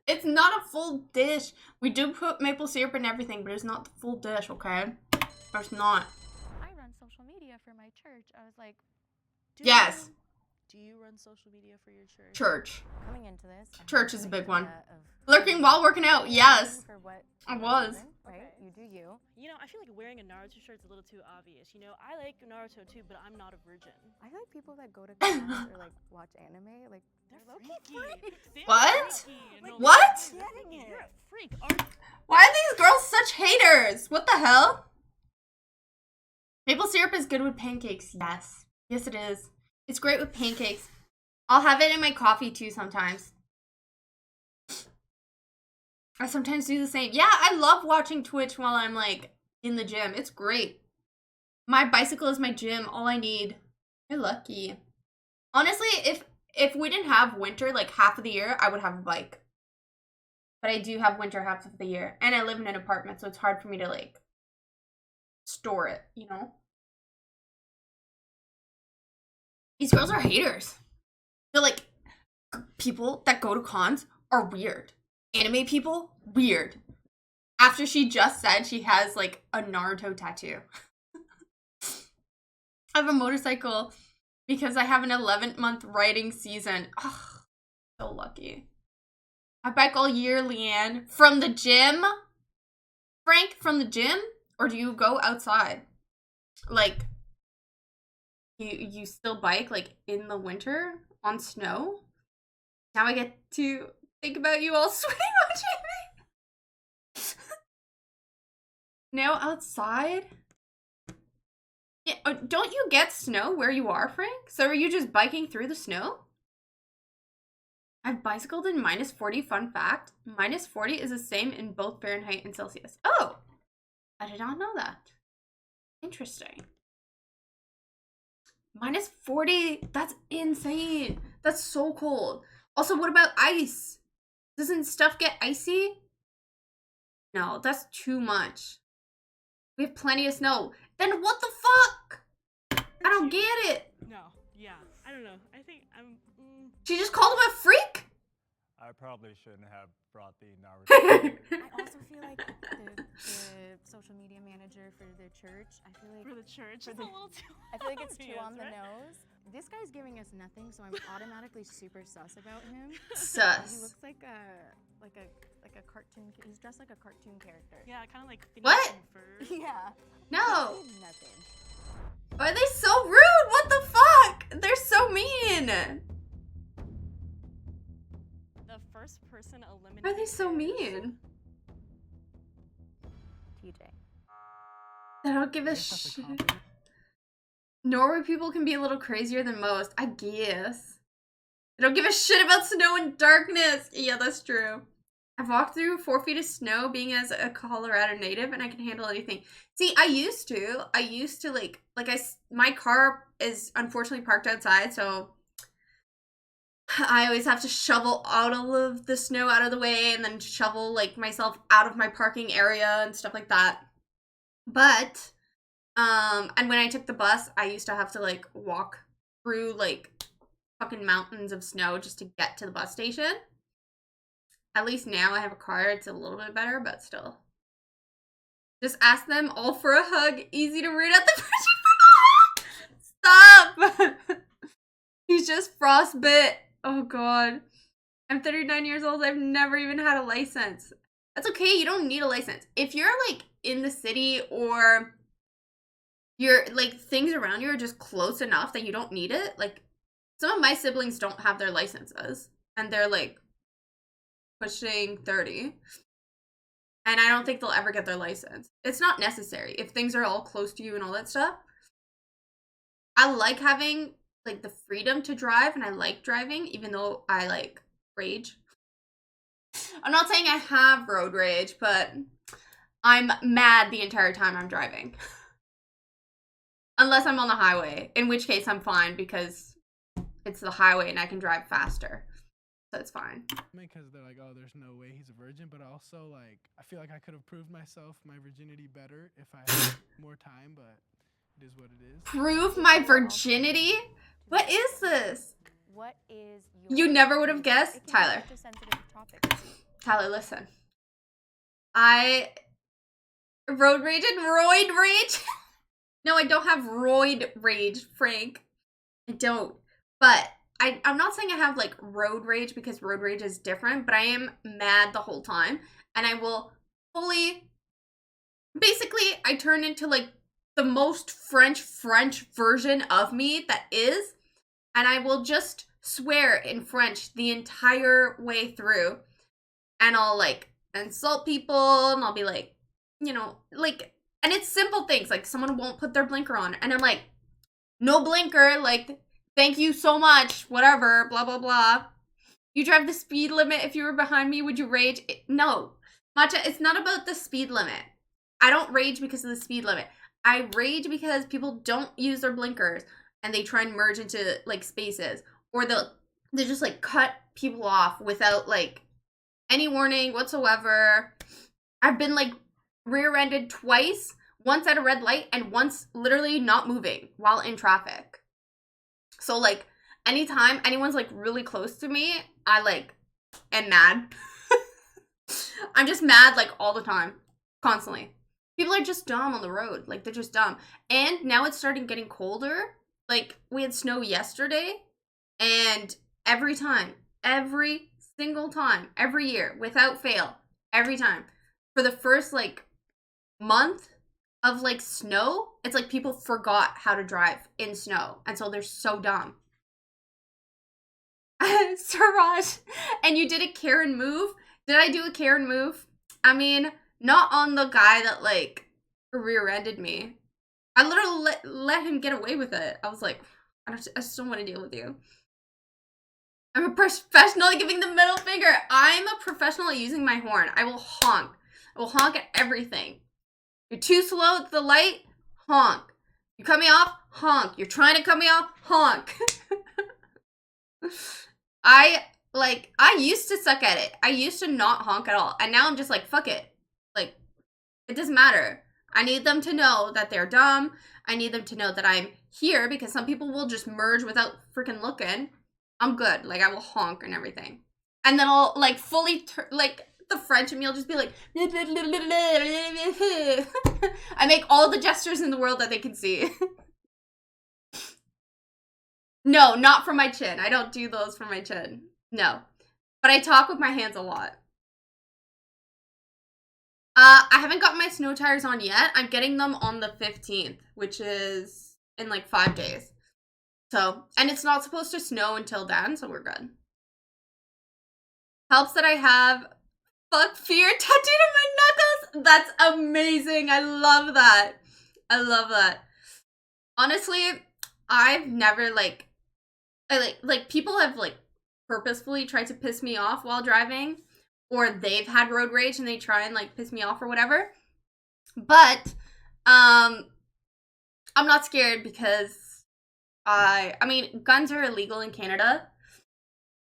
It's not a full dish. We do put maple syrup and everything, but it's not the full dish, okay? It's not. I run social media for my church. I was like, Yes. Do you run social media for your church? Church. Coming into this, I Church had is a an big one. idea of Lurking while working out, yes. for what I you're was. doing, right? You do you. You know, I feel like wearing a Naruto shirt is a little too obvious. You know, I like Naruto too, but I'm not a virgin. I feel like people that go to class or like watch anime, like they're low-key freaks. They're What? freaky and all What? that. Getting it. You're a freak, aren't you? Why are these girls such haters? What the hell? Maple syrup is good with pancakes, yes. Yes, it is. It's great with pancakes. I'll have it in my coffee too sometimes. I sometimes do the same. Yeah, I love watching Twitch while I'm like in the gym. It's great. My bicycle is my gym. All I need. You're lucky. Honestly, if we didn't have winter like half of the year, I would have a bike. But I do have winter half of the year. And I live in an apartment, so it's hard for me to like store it, you know? These girls are haters. They're like, people that go to cons are weird. Anime people, weird. After she just said she has like a Naruto tattoo. I have a motorcycle because I have an 11-month riding season. Ugh, so lucky. I bike all year, Leanne. From the gym? Frank, from the gym? Or do you go outside? Like, you still bike like in the winter on snow? Now I get to think about you all sweating watching me. Now outside? Yeah, don't you get snow where you are, Frank? So are you just biking through the snow? I've bicycled in -40, fun fact. -40 is the same in both Fahrenheit and Celsius. Oh! I did not know that. Interesting. -40? That's insane. That's so cold. Also, what about ice? Doesn't stuff get icy? No, that's too much. We have plenty of snow. Then what the fuck? I don't get it. No, yeah, I don't know. I think I'm. She just called him a freak? I probably shouldn't have brought the Naruto. I also feel like the social media manager for the church, I feel like For the church, for it's the- a little too. I feel like it's too obvious, on the right? nose. This guy's giving us nothing, so I'm automatically super sus about him. He Sus. looks like a cartoon. He's dressed like a cartoon character. Yeah, kind of like. What? Phineas and Ferb. Yeah. No. He did nothing. Why are they so rude? What the fuck? They're so mean. The first person eliminated. Why are they so mean? TJ. They don't give a Yes, that's a shit. compliment. Norway people can be a little crazier than most, I guess. They don't give a shit about snow and darkness. Yeah, that's true. I've walked through 4 feet of snow being as a Colorado native, and I can handle anything. See, I used to my car is unfortunately parked outside, so I always have to shovel all of the snow out of the way and then shovel like myself out of my parking area and stuff like that. But and when I took the bus, I used to have to like walk through like fucking mountains of snow just to get to the bus station. At least now I have a car, it's a little bit better, but still. Just ask them all for a hug. Easy to read at the Stop! He's just frostbit. Oh god. I'm 39 years old. I've never even had a license. That's okay. You don't need a license. If you're like in the city or you're like things around you are just close enough that you don't need it. Like some of my siblings don't have their licenses and they're like pushing 30. And I don't think they'll ever get their license. It's not necessary if things are all close to you and all that stuff. I like having like the freedom to drive and I like driving even though I like rage. I'm not saying I have road rage, but I'm mad the entire time I'm driving. Unless I'm on the highway, in which case I'm fine because it's the highway and I can drive faster. So it's fine. Because they're like, oh, there's no way he's a virgin, but also like I feel like I could have proved myself my virginity better if I had more time, but it is what it is. Prove my virginity? What is this? What is You never would have guessed? It can be Tyler. such a sensitive topic. Tyler, listen. I road rage and roid rage. No, I don't have roid rage, Frank. I don't. But I'm not saying I have like road rage because road rage is different, but I am mad the whole time. And I will fully, basically, I turn into like the most French version of me that is. And I will just swear in French the entire way through. And I'll like insult people and I'll be like, you know, like, and it's simple things like someone won't put their blinker on. And I'm like, no blinker, like, thank you so much, whatever, blah, blah, blah. You drive the speed limit. If you were behind me, would you rage? No. Matcha, it's not about the speed limit. I don't rage because of the speed limit. I rage because people don't use their blinkers and they try and merge into, like, spaces. Or they just, like, cut people off without, like, any warning whatsoever. I've been, like, rear-ended twice. Once at a red light and once literally not moving while in traffic. So, like, anytime anyone's, like, really close to me, I, like, am mad. I'm just mad, like, all the time. Constantly. People are just dumb on the road. Like, they're just dumb. And now it's starting getting colder. Like, we had snow yesterday. And every time, every single time, every year, without fail, every time, for the first, like, month of, like, snow, it's like people forgot how to drive in snow. And so they're so dumb. Siraj, and you did a Karen move? Did I do a Karen move? I mean, not on the guy that, like, rear-ended me. I literally let him get away with it. I was like, I just don't want to deal with you. I'm a professional at giving the middle finger. I'm a professional at using my horn. I will honk. I will honk at everything. You're too slow at the light? Honk. You cut me off? Honk. You're trying to cut me off? Honk. I used to suck at it. I used to not honk at all. And now I'm just like, fuck it. Like, it doesn't matter. I need them to know that they're dumb. I need them to know that I'm here because some people will just merge without freaking looking. I'm good. Like, I will honk and everything. And then I'll, like, fully, like, the French in me will just be like, I make all the gestures in the world that they can see. No, not from my chin. I don't do those from my chin. No. But I talk with my hands a lot. I haven't got my snow tires on yet. I'm getting them on the 15th, which is in like 5 days. So, and it's not supposed to snow until then, so we're good. Helps that I have fuck fear tattooed on my knuckles. That's amazing. I love that. I love that. Honestly, I've never like people have like purposefully tried to piss me off while driving, or they've had road rage and they try and like piss me off or whatever. But I'm not scared because I mean, guns are illegal in Canada,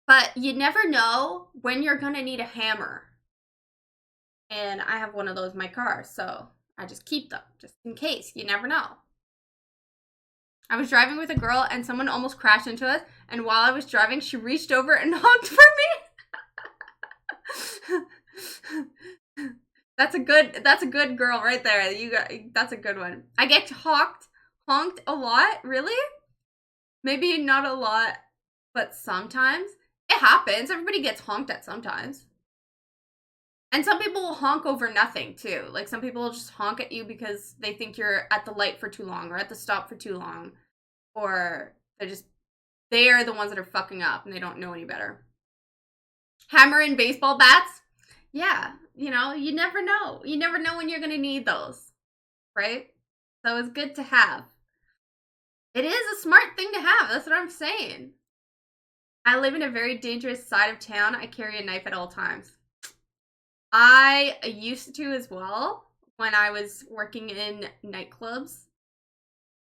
but you never know when you're gonna need a hammer. And I have one of those in my car, so I just keep them, just in case. You never know. I was driving with a girl, and someone almost crashed into us, and while I was driving, she reached over and honked for me. That's a good girl right there. That's a good one. I get honked a lot, really? Maybe not a lot, but sometimes. It happens. Everybody gets honked at sometimes. And some people will honk over nothing, too. Like, some people will just honk at you because they think you're at the light for too long or at the stop for too long. Or they are the ones that are fucking up and they don't know any better. Hammer and baseball bats? Yeah, you know, you never know. You never know when you're going to need those, right? So it's good to have. It is a smart thing to have. That's what I'm saying. I live in a very dangerous side of town. I carry a knife at all times. I used to as well when I was working in nightclubs.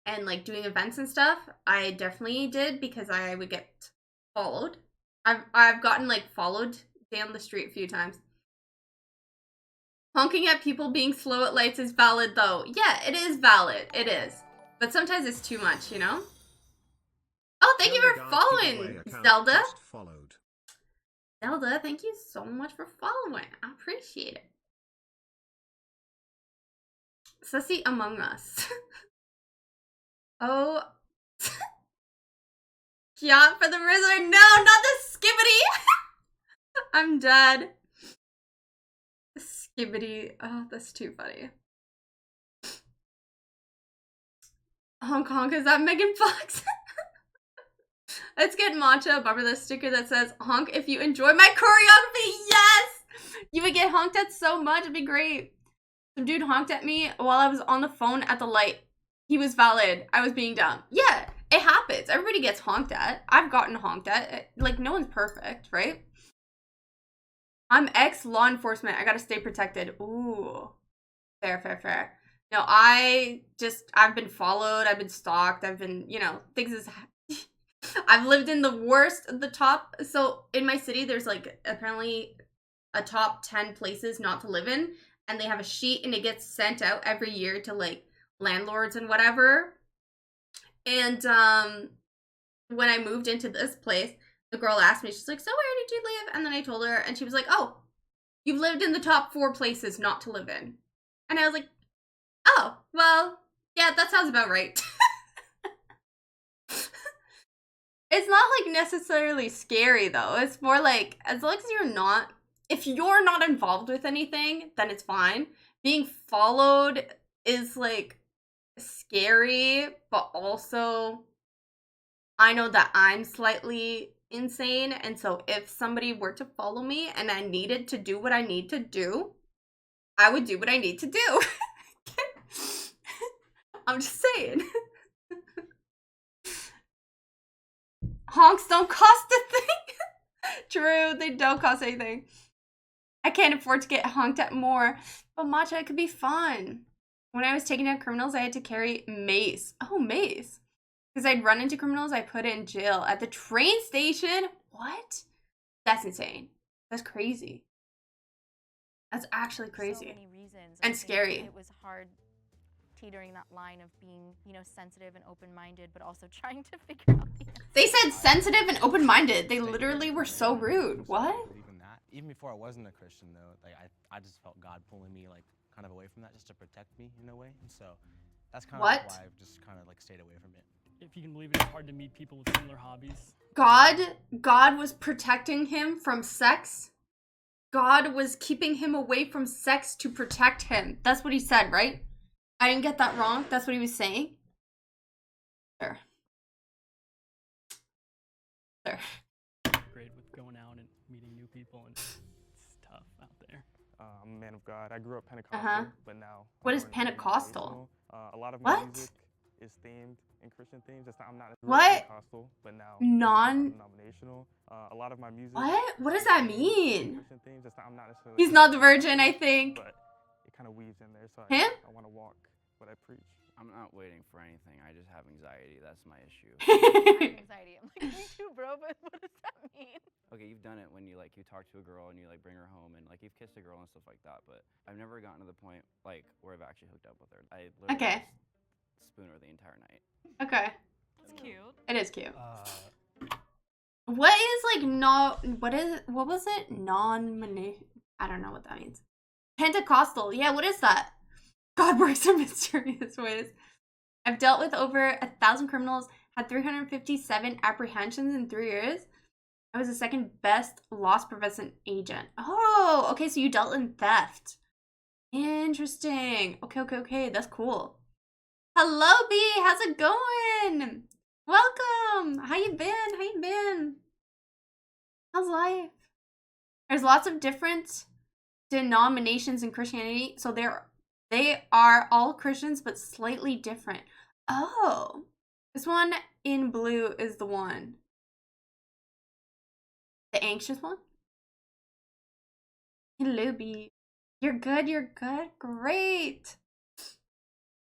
and like doing events and stuff, I definitely did because I would get followed. I've gotten like followed down the street a few times. Honking at people being slow at lights is valid though. Yeah, it is valid. It is. But sometimes it's too much, you know? Oh, thank you for following, Zelda. Just followed. Zelda, thank you so much for following. I appreciate it. Sussy Among Us. Oh. Yeah, for the Rizzler. No, not the Skibbity. I'm dead. Skibbity. Oh, that's too funny. Honk honk, is that Megan Fox? Let's get Matcha a bumperless sticker that says, honk if you enjoy my choreography. Yes! You would get honked at so much. It'd be great. Some dude honked at me while I was on the phone at the light. He was valid. I was being dumb. Yeah, it happens. Everybody gets honked at. I've gotten honked at. Like, no one's perfect, right? I'm ex-law enforcement. I gotta stay protected. Ooh. Fair, fair, fair. No, I've been followed. I've been stalked. I've been, you know, things is... I've lived in the worst, the top... So, in my city, there's, like, apparently a top 10 places not to live in. And they have a sheet, and it gets sent out every year to, like, landlords and whatever. And, when I moved into this place, the girl asked me, she's like, so where did you live? And then I told her, and she was like, oh, you've lived in the top 4 places not to live in. And I was like, oh, well, yeah, that sounds about right. It's not, like, necessarily scary, though. It's more like, as long as you're not, if you're not involved with anything, then it's fine. Being followed is, like, scary, but also, I know that I'm slightly insane, and so if somebody were to follow me and I needed to do what I need to do, I would do what I need to do. I'm just saying. Honks don't cost a thing. True, they don't cost anything. I can't afford to get honked at more, but matcha, it could be fun. When I was taking down criminals, I had to carry mace. Oh, mace. Because I'd run into criminals, I put in jail. At the train station? What? That's insane. That's crazy. That's actually crazy. So many reasons. And I think scary. It was hard teetering that line of being, you know, sensitive and open-minded, but also trying to figure out the answer. They said sensitive and open-minded. They literally were so rude. What? Even that. Even before I wasn't a Christian, though, like I just felt God pulling me, like, kind of away from that just to protect me in a way. And so that's kind of why I've just kind of, like, stayed away from it. If you can believe it, it's hard to meet people with similar hobbies. God was protecting him from sex. God was keeping him away from sex to protect him. That's what he said, right? I didn't get that wrong. That's what he was saying. Sure. Sure. Great with going out and meeting new people, and it's tough out there. I'm a man of God. I grew up Pentecostal, but now... What is Pentecostal? A lot of my What? music is themed in Christian themes. I'm not What? Pentecostal, but now Non... denominational. A lot of my music... What? What does that mean? Christian themes. I'm not necessarily... He's not the virgin, I think. But it kind of weaves in there, so Him? I want to walk what I preach. I'm not waiting for anything. I just have anxiety. That's my issue. I have anxiety. I'm like, me too, bro, but what does that mean? Okay, you've done it when you talk to a girl and you bring her home and you've kissed a girl and stuff like that, but I've never gotten to the point where I've actually hooked up with her. I literally just spoon her the entire night. Okay. That's cute. It is cute. What is what was it? I don't know what that means. Pentecostal. Yeah, what is that? God works in mysterious ways. I've dealt with over 1,000 criminals, had 357 apprehensions in 3 years. I was the second best loss prevention agent. Oh, okay, so you dealt in theft. Interesting. Okay, that's cool. Hello, B, how's it going? Welcome. How you been? How's life? There's lots of different denominations in Christianity, so they are all Christians, but slightly different. Oh, this one in blue is the one. The anxious one? Hello, B. You're good? Great.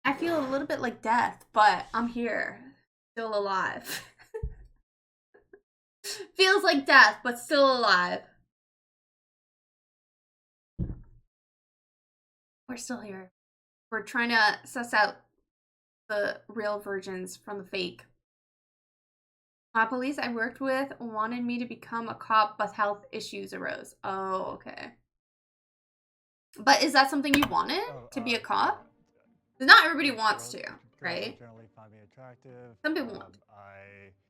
I feel a little bit like death, but I'm here, still alive. Feels like death, but still alive. We're still here. We're trying to suss out the real virgins from the fake. Police I worked with wanted me to become a cop, but health issues arose. Oh, okay. But is that something you wanted, to be a cop? Not everybody wants to, right? Generally find me attractive. Some people want.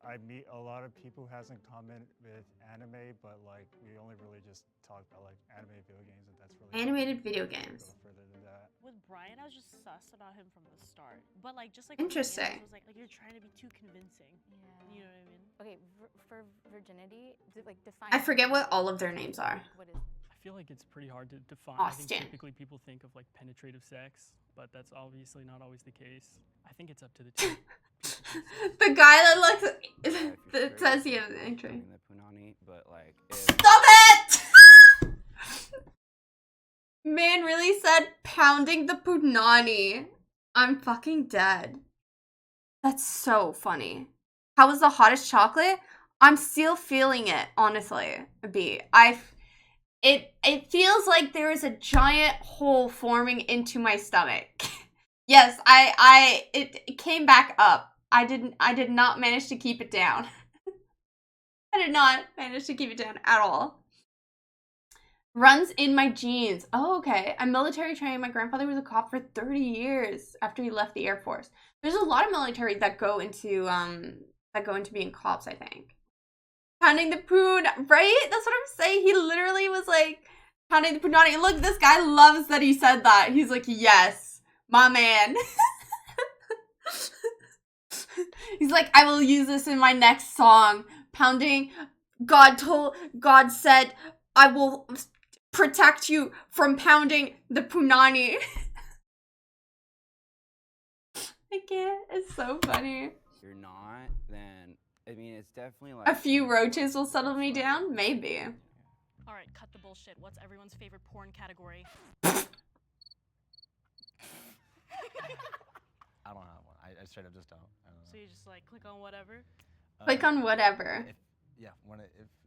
I meet a lot of people who hasn't common with anime, but like we only really just talk about like anime video games, and that's really Animated video games. Go further than that. With Brian, I was just sus about him from the start. But like, just like Interesting. It was like you're trying to be too convincing. Yeah. You know what I mean? Okay, for virginity, like define. I forget what all of their names are. What is? I feel like it's pretty hard to define. I Austin. think typically people think of like penetrative sex, but that's obviously not always the case. I think it's up to the two. The guy that looks Yeah, that says he has an entry. in the punani, but like if Stop it! Man really said pounding the punani. I'm fucking dead. That's so funny. How was the hottest chocolate? I'm still feeling it, honestly, B. It feels like there is a giant hole forming into my stomach. Yes, it came back up. I did not manage to keep it down. I did not manage to keep it down at all. Runs in my genes. Oh, okay. I'm military trained. My grandfather was a cop for 30 years after he left the Air Force. There's a lot of military that go into being cops, I think. Pounding the poon, right? That's what I'm saying. He literally was like pounding the punani. Look, this guy loves that he said that. He's like, yes, my man. He's like, I will use this in my next song. Pounding. God said, I will protect you from pounding the punani. I can't. It's so funny. if you're not, then I mean it's definitely like A few roaches will settle me down? Maybe. All right, cut the bullshit. What's everyone's favorite porn category? I don't have one. I straight up just don't. I don't know. So you just like click on whatever. Click on whatever.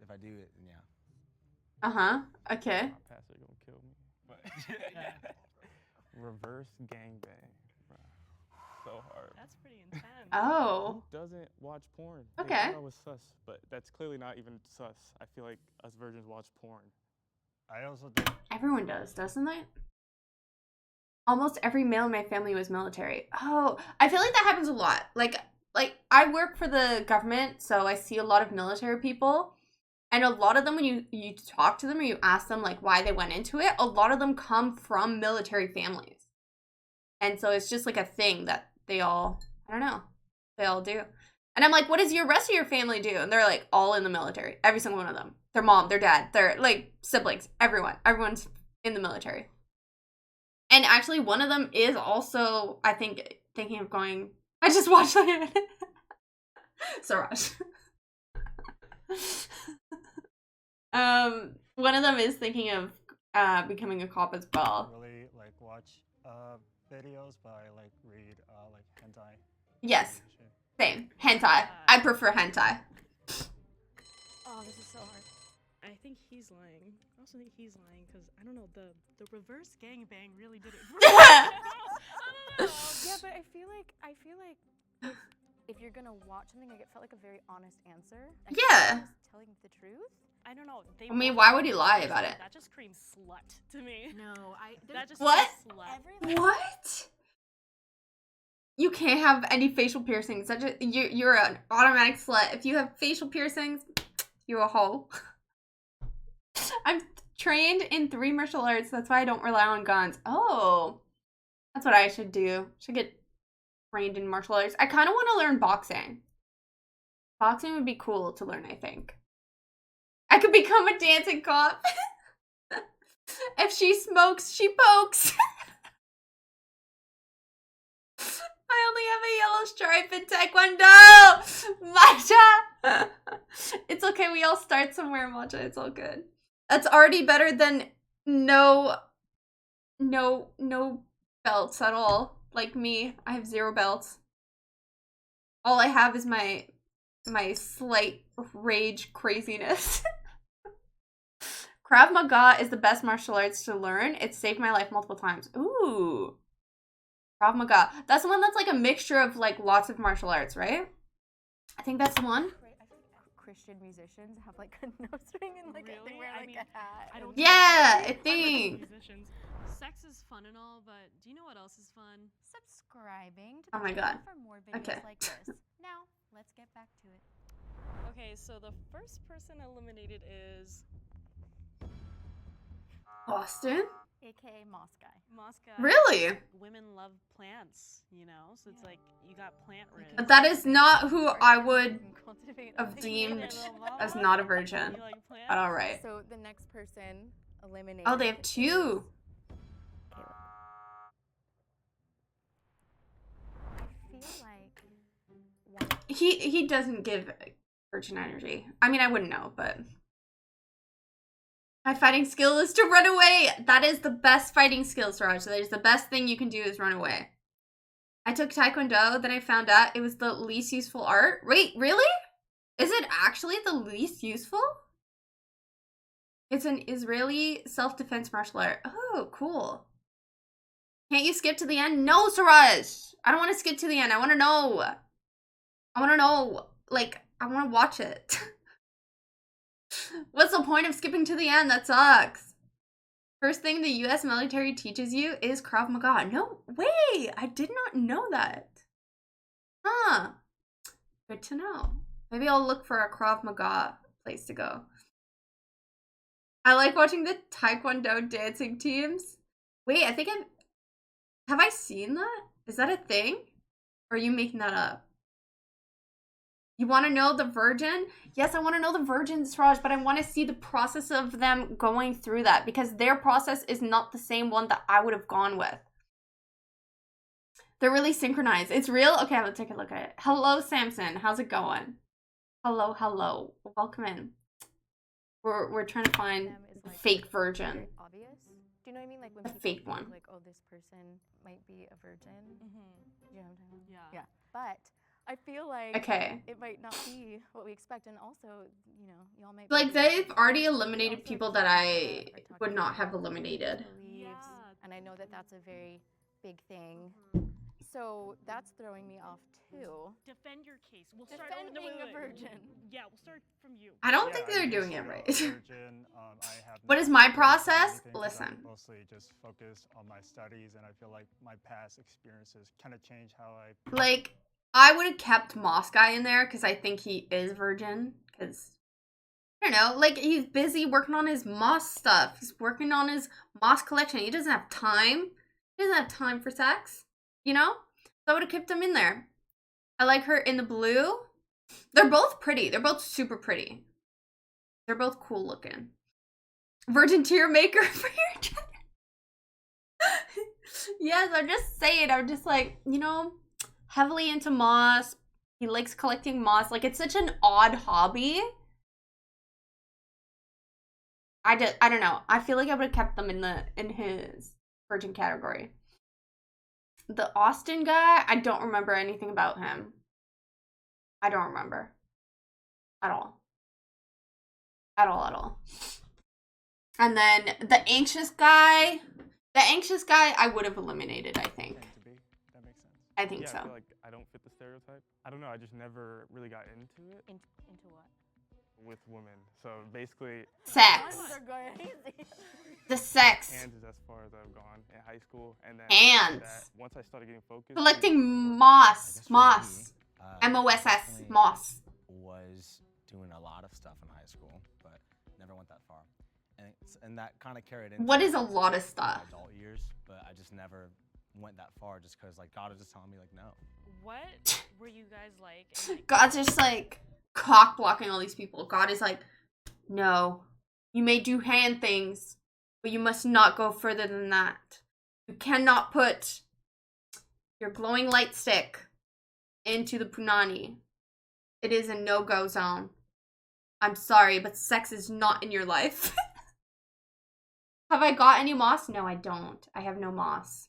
If I do it, then yeah. Uh-huh. Okay. My pastor gonna kill me. But reverse gangbang, bro. So hard. That's pretty intense. Oh. Who doesn't watch porn? Okay. They thought I was sus, but that's clearly not even sus. I feel like us virgins watch porn. I also think Everyone does, doesn't they? Almost every male in my family was military. Oh, I feel like that happens a lot. Like I work for the government, so I see a lot of military people. And a lot of them, when you talk to them or you ask them like why they went into it, a lot of them come from military families. And so it's just like a thing that they all, I don't know, they all do. And I'm like, what does your rest of your family do? And they're like all in the military. Every single one of them. Their mom, their dad, their like siblings, everyone. Everyone's in the military. And actually one of them is also, I think, thinking of going, I just watched that. Suraj. One of them is thinking of becoming a cop as well. really like watch videos, but I like read like hentai. Yes. Same. Hentai. I prefer hentai. Oh, this is so hard. I think he's lying. I also think he's lying because I don't know, the reverse gangbang really did it. I don't know. Yeah, but I feel like if you're gonna watch something, like it felt like a very honest answer. I feel like he was telling the truth. I don't know. I mean, why would he lie about it? That just screams slut to me. No, That just What? screams slut. What? You can't have any facial piercings. That just, you're an automatic slut. If you have facial piercings, you're a hoe. I'm trained in 3 martial arts. That's why I don't rely on guns. Oh, that's what I should do. Should get trained in martial arts. I kind of want to learn boxing. Boxing would be cool to learn, I think. I could become a dancing cop. If she smokes, she pokes. I only have a yellow stripe in Taekwondo! Matcha! It's okay, we all start somewhere, Matcha. It's all good. That's already better than no belts at all. like me. I have 0 belts. All I have is my slight rage craziness. Krav Maga is the best martial arts to learn. It saved my life multiple times. Ooh. Krav Maga. That's the one that's like a mixture of like lots of martial arts, right? I think that's the one. Christian musicians have like a nose ring and like they wear like a hat. I don't Yeah, I think. Musicians. Sex is fun and all, but do you know what else is fun? Subscribing to Oh the my channel God. for more videos Okay. like this. Now, let's get back to it. Okay, so the first person eliminated is Austin? AKA Moss Guy. Moss Guy. Really? Women love plants, you know? So it's like you got plant ridge. That is not who I would You can cultivate a have thing. deemed Little as mama. not a virgin. You like plants? But alright. So the next person eliminated. Oh, they have 2. I feel like one He doesn't give virgin energy. I mean, I wouldn't know, but my fighting skill is to run away. That is the best fighting skill, Suraj. That is the best thing you can do is run away. I took Taekwondo, then I found out it was the least useful art. Wait, really? Is it actually the least useful? It's an Israeli self-defense martial art. Oh, cool. Can't you skip to the end? No, Suraj! I don't want to skip to the end. I want to know. I want to know. Like, I want to watch it. What's the point of skipping to the end? That sucks. First thing the US military teaches you is Krav Maga. No way! I did not know that. Huh. Good to know. Maybe I'll look for a Krav Maga place to go. I like watching the Taekwondo dancing teams. Wait, I think have I seen that? Is that a thing? Or are you making that up? You want to know the virgin? Yes, I want to know the virgins, Raj, but I want to see the process of them going through that because their process is not the same one that I would have gone with. They're really synchronized. It's real? Okay, let's take a look at it. Hello, Samson. How's it going? Hello, hello. Welcome in. We're trying to find the fake virgin. very obvious. Do you know what I mean? Like when The people fake think, one. like, oh, this person might be a virgin. Mm-hmm. You know what I'm talking about? Yeah. Yeah. But I feel like Okay. it might not be what we expect, and also, you know, y'all might Like, be they've already also eliminated people people that I are talking would not about have eliminated. beliefs, Yeah. and I know that that's a very big thing. Mm-hmm. So that's throwing me off too. Defend your case. We'll start. Defend being a virgin. Yeah, we'll start from you. I don't Yeah, think I'm they're just, doing you it know, right. virgin. I have What not is my experienced process? anything 'cause I'm Listen. mostly just focused on my studies, and I feel like my past experiences kind of change how I. Like, I would have kept Moss Guy in there because I think he is virgin. Because, I don't know, like, he's busy working on his moss stuff. He's working on his moss collection. He doesn't have time. He doesn't have time for sex, you know? So I would have kept him in there. I like her in the blue. They're both pretty. They're both super pretty. They're both cool looking. Virgin tear maker for your gender. Yes, I'm just saying. I'm just like, you know, heavily into moss. He likes collecting moss. Like, it's such an odd hobby. I don't know. I feel like I would have kept them in his virgin category. The Austin guy, I don't remember anything about him. I don't remember. At all. At all. And then the anxious guy, I would have eliminated, I think. Tend to be. That makes sense. I think yeah, so. I feel like I don't fit the stereotype. I don't know. I just never really got into it Into what? with women. So basically, Sex. They're going crazy. The sex. hands is as far as I've gone in high school, and then Hands. after that, once I started getting focused, Collecting I moss. guess for Moss. me, MOSS. definitely Moss. Was doing a lot of stuff in high school, but never went that far. And that kind of carried into What is a my lot of stuff? adult years, but I just never went that far just because like God was just telling me like no. What were you guys like? in, like, God's just like cock blocking all these people. God is like, no, you may do hand things, but you must not go further than that. You cannot put your glowing light stick into the punani. It is a no-go zone. I'm sorry, but sex is not in your life. Have I got any moss? No, I don't. I have no moss.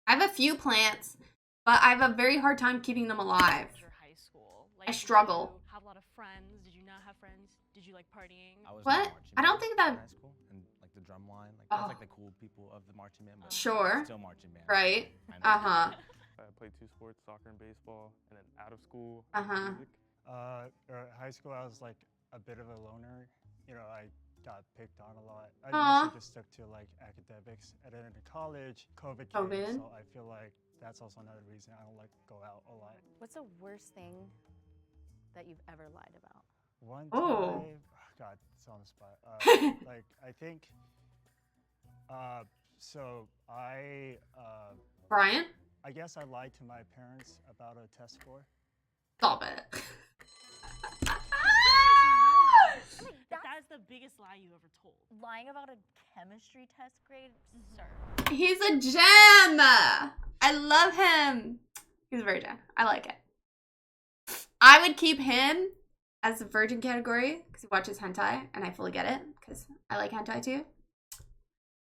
I I have a few plants, but I have a very hard time keeping them alive. High school. I struggle. Did you have a lot of friends? Did you not have friends? Did you like partying? I was What? I don't think that. in high school and like the drum line, like that's like the cool people of the marching band. But Sure. Still marching band. Right. I played 2 sports, soccer and baseball, and then out of school, music. High school, I was like a bit of a loner. You know, I got picked on a lot. I mostly just stuck to like academics. And then in college, COVID came, so I feel like that's also another reason I don't like go out a lot. What's the worst thing that you've ever lied about? One time, oh God, it's on the spot. Like I think, so Brian? I guess I lied to my parents about a test score. Stop it. That is the biggest lie you ever told. Lying about a chemistry test grade, sir. He's a gem. I love him. He's a virgin. I like it. I would keep him as a virgin category because he watches hentai, and I fully get it because I like hentai too.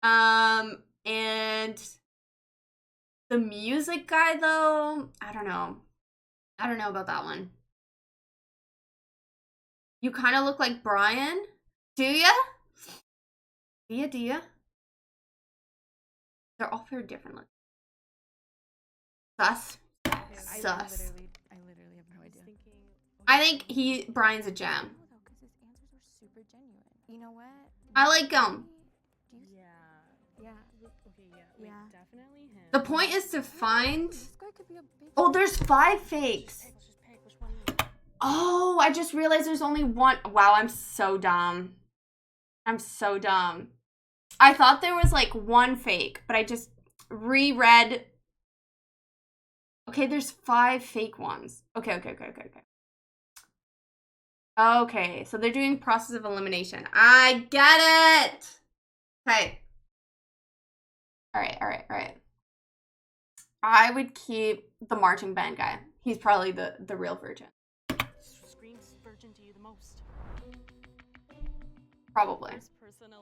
And the music guy though, I don't know. I don't know about that one. You kind of look like Brian. Do ya? Do ya? They're all very different looking. Sus. Sus. I literally have no idea. I think Brian's a gem. Because his answers were super genuine. You know what? I like him. Yeah. Okay, yeah. Wait, definitely him. The point is to find... Oh, there's 5 fakes. Let's just pick which one. Oh, I just realized there's only one. Wow, I'm so dumb. I'm so dumb. I thought there was like 1 fake, but I just reread. Okay, there's 5 fake ones. Okay. Okay, so they're doing process of elimination. I get it. Okay. All right. I would keep the marching band guy. He's probably the real virgin. Screams virgin to you the most. Probably.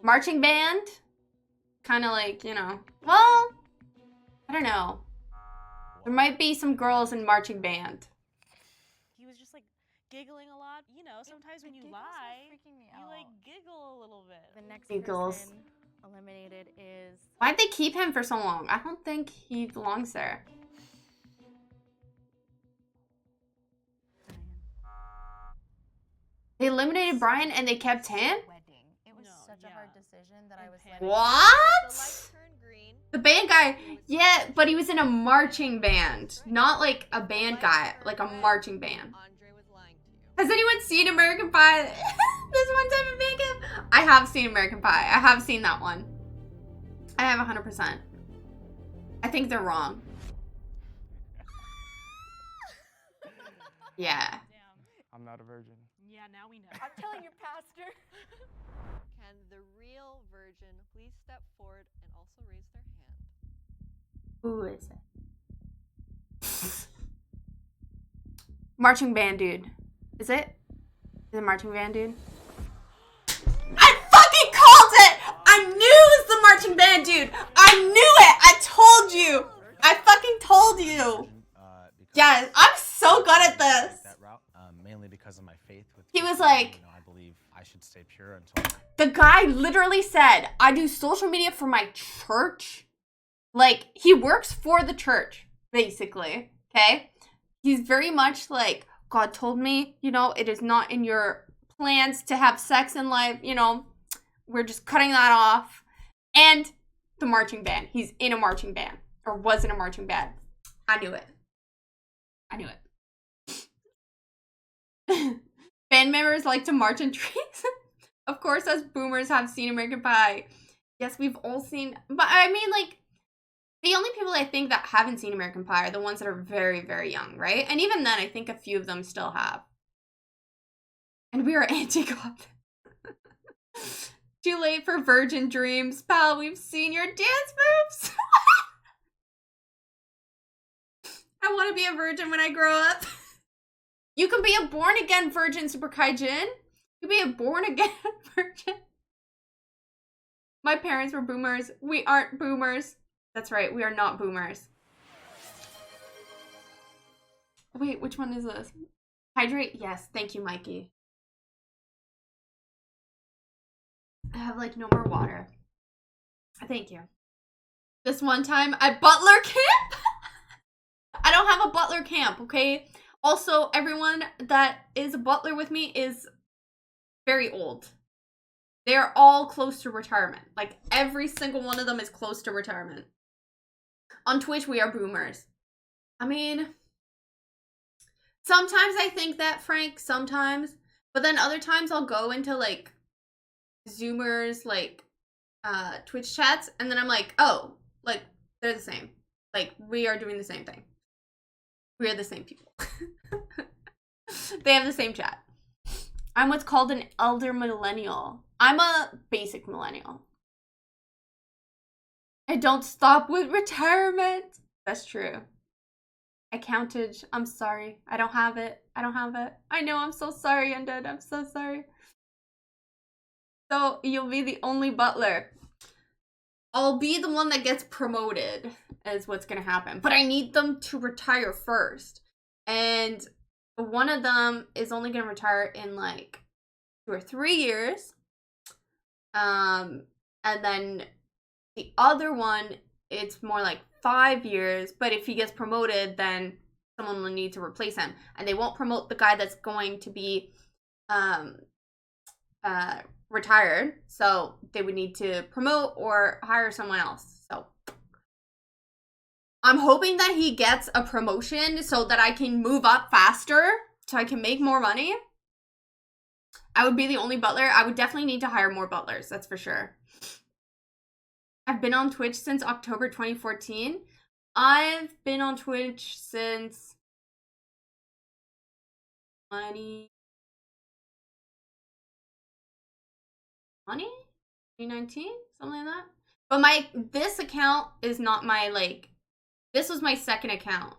Marching band? Kind of like, you know. Well, I don't know. There might be some girls in marching band. He was just like giggling a lot. You know, sometimes when you lie, you like giggle a little bit. The next Giggles. person eliminated is... Why'd they keep him for so long? I don't think he belongs there. They eliminated Brian and they kept him? It was such a hard decision that I was like... What? The band guy, yeah, but he was in a marching band. Not like a band guy, like a marching band. Has anyone seen American Pie? This one time in makeup? I have seen American Pie. I have seen that one. I have 100%. I think they're wrong. Yeah. I'm not a virgin. Yeah, now we know. I'm telling your pastor. Can the real virgin please step forward and also raise their hand? Who is it? Marching band dude. Is it? Is it marching band dude? I fucking called it! I knew it was the marching band dude! I knew it! I told you! I fucking told you! Yeah, I'm so good at this. That route, mainly because of my faith with. He was like, you know, I believe I should stay pure until. The guy literally said, I do social media for my church. Like, he works for the church, basically. Okay? He's very much like, God told me, you know, it is not in your plans to have sex in life, you know, we're just cutting that off. And the marching band. He's in a marching band. Or was in a marching band. I knew it. Band members like to march in trees. Of course, us boomers have seen American Pie. Yes, we've all seen, but I mean, like, the only people I think that haven't seen American Pie are the ones that are very, very young, right? And even then, I think a few of them still have. And we are anti-God. Too late for virgin dreams, pal. We've seen your dance moves. I want to be a virgin when I grow up. You can be a born-again virgin, Super Kaijin. You can be a born-again virgin. My parents were boomers. We aren't boomers. That's right, we are not boomers. Wait, which one is this? Hydrate? Yes, thank you, Mikey. I have like no more water. Thank you. This one time at Butler camp? I don't have a Butler camp, okay? Also, everyone that is a Butler with me is very old. They're all close to retirement. Like, every single one of them is close to retirement. On Twitch, we are boomers. I mean, sometimes I think that, Frank, sometimes. But then other times I'll go into, like, Zoomers, like, Twitch chats, and then I'm like, oh, like, they're the same. Like, we are doing the same thing. We are the same people. They have the same chat. I'm what's called an elder millennial. I'm a basic millennial. I don't stop with retirement. That's true. I counted. I'm sorry. I don't have it. I don't have it. I know. I'm so sorry, Undead. I'm so sorry. So you'll be the only butler. I'll be the one that gets promoted is what's going to happen. But I need them to retire first. And one of them is only going to retire in like 2 or 3 years. And then the other one, it's more like 5 years. But if he gets promoted, then someone will need to replace him. And they won't promote the guy that's going to be retired. So they would need to promote or hire someone else. So I'm hoping that he gets a promotion so that I can move up faster, so I can make more money. I would be the only butler. I would definitely need to hire more butlers, that's for sure. I've been on Twitch since October 2014. I've been on Twitch since 2019, something like that. But this account is not my, like, this was my second account.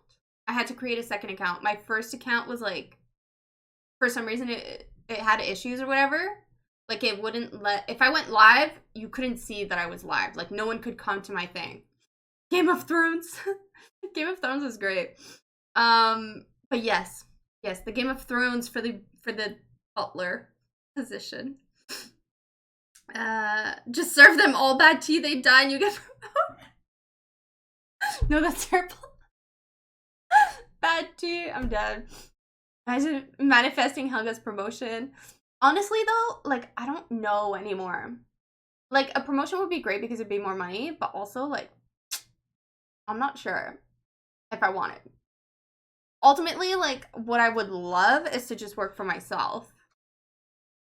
I had to create a second account. My first account was, like, for some reason it had issues or whatever. Like, it wouldn't let, if I went live, you couldn't see that I was live. Like, no one could come to my thing. Game of Thrones. Game of Thrones is great. But yes, the Game of Thrones for the butler position. Just serve them all bad tea, they die and you get promoted. No, that's terrible. Bad tea, I'm dead. Imagine manifesting Helga's promotion. Honestly though, like, I don't know anymore. Like, a promotion would be great because it'd be more money, but also, like, I'm not sure if I want it. Ultimately, like, what I would love is to just work for myself.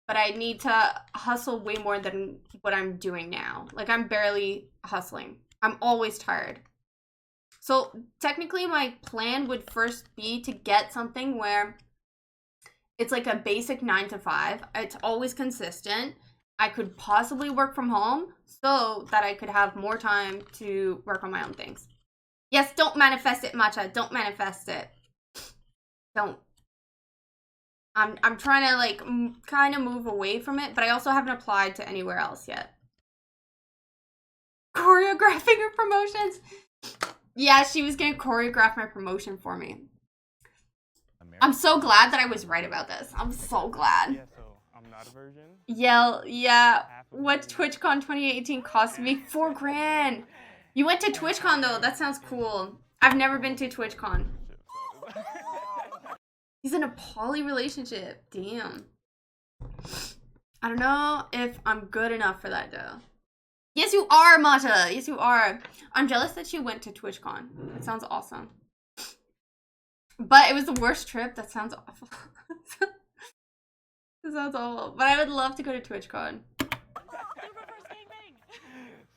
But I need to hustle way more than what I'm doing now. Like, I'm barely hustling. I'm always tired. So, technically, my plan would first be to get something where it's like a basic 9 to 5. It's always consistent. I could possibly work from home so that I could have more time to work on my own things. Yes, don't manifest it, Matcha. Don't manifest it. Don't. I'm trying to, like, kind of move away from it, but I also haven't applied to anywhere else yet. Choreographing her promotions. Yeah, she was gonna choreograph my promotion for me. I'm so glad that I was right about this. I'm so glad. Yeah, so I'm not a virgin. Yeah. What TwitchCon 2018 cost me? $4,000. You went to TwitchCon though. That sounds cool. I've never been to TwitchCon. He's in a poly relationship. Damn. I don't know if I'm good enough for that though. Yes, you are, Mata. Yes, you are. I'm jealous that you went to TwitchCon. That sounds awesome. But it was the worst trip. That sounds awful. That sounds awful. But I would love to go to TwitchCon.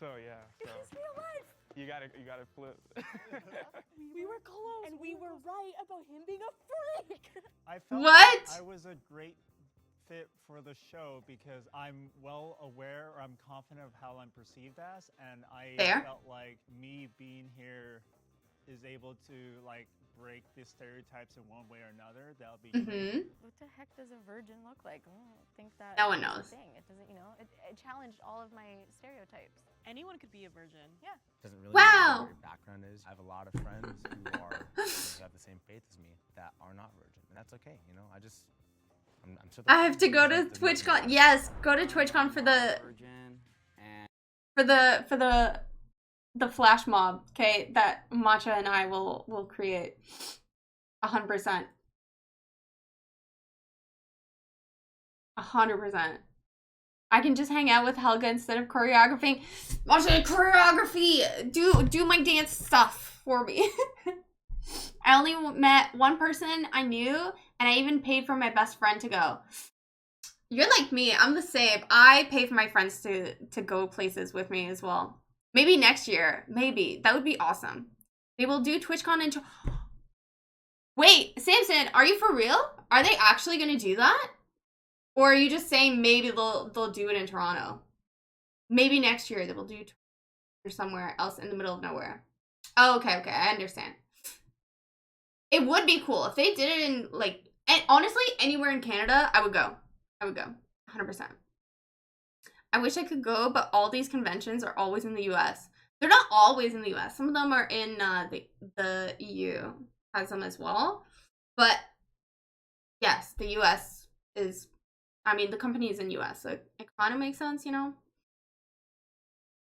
So yeah. So you gotta flip. We were close, and we were right about him being a freak. I felt what? Like I was a great fit for the show because I'm well aware, or I'm confident of how I'm perceived as, and I felt like me being here is able to, like, break the stereotypes in one way or another. That'll be great. What the heck does a virgin look like? I don't think that no one knows. Thing. It doesn't, it challenged all of my stereotypes. Anyone could be a virgin. Yeah. Doesn't really matter what your background is. I have a lot of friends who are have the same faith as me that are not virgin, and that's okay. You know, I'm sure I have to go to TwitchCon. Yes, go to TwitchCon for the flash mob, okay, that Matcha and I will create. 100%. 100%. I can just hang out with Helga instead of choreographing. Matcha, choreography! Do my dance stuff for me. I only met one person I knew, and I even paid for my best friend to go. You're like me, I'm the same. I pay for my friends to go places with me as well. Maybe next year, maybe. That would be awesome. They will do TwitchCon in... Wait, Samson, are you for real? Are they actually gonna do that? Or are you just saying maybe they'll do it in Toronto? Maybe next year they will do or somewhere else in the middle of nowhere. Oh, okay, I understand. It would be cool if they did it in, like, and honestly, anywhere in Canada, I would go. 100%. I wish I could go, but all these conventions are always in the US. They're not always in the US. Some of them are in the EU. Has them as well. But yes, the US is, I mean, the company is in US, so it kind of makes sense, you know?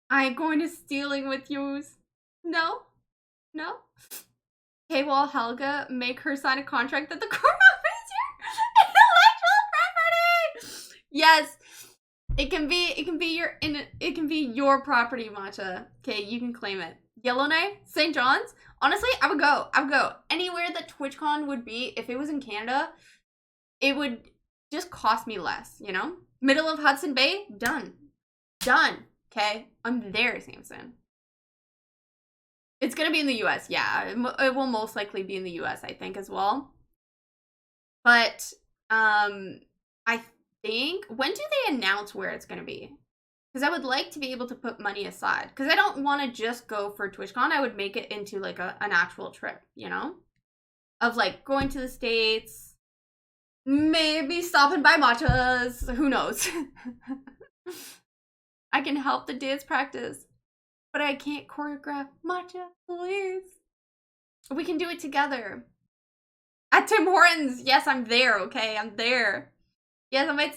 I'm going to stealing with yous. No? Okay, well, Helga, make her sign a contract that the court offers your intellectual property. Yes, it can be your property, Matcha. Okay, you can claim it. Yellowknife, St. John's. Honestly, I would go anywhere that TwitchCon would be. If it was in Canada, it would just cost me less. You know, middle of Hudson Bay, done. Okay, I'm there, Samson. It's gonna be in the US, yeah. It will most likely be in the US, I think, as well. But, I think, when do they announce where it's gonna be? Because I would like to be able to put money aside. Because I don't want to just go for TwitchCon. I would make it into, like, an actual trip, you know? Of, like, going to the States. Maybe stopping by Matcha's. Who knows? I can help the dance practice. But I can't choreograph. Matcha, please. We can do it together. At Tim Hortons. Yes, I'm there, okay? I'm there. Yes, I might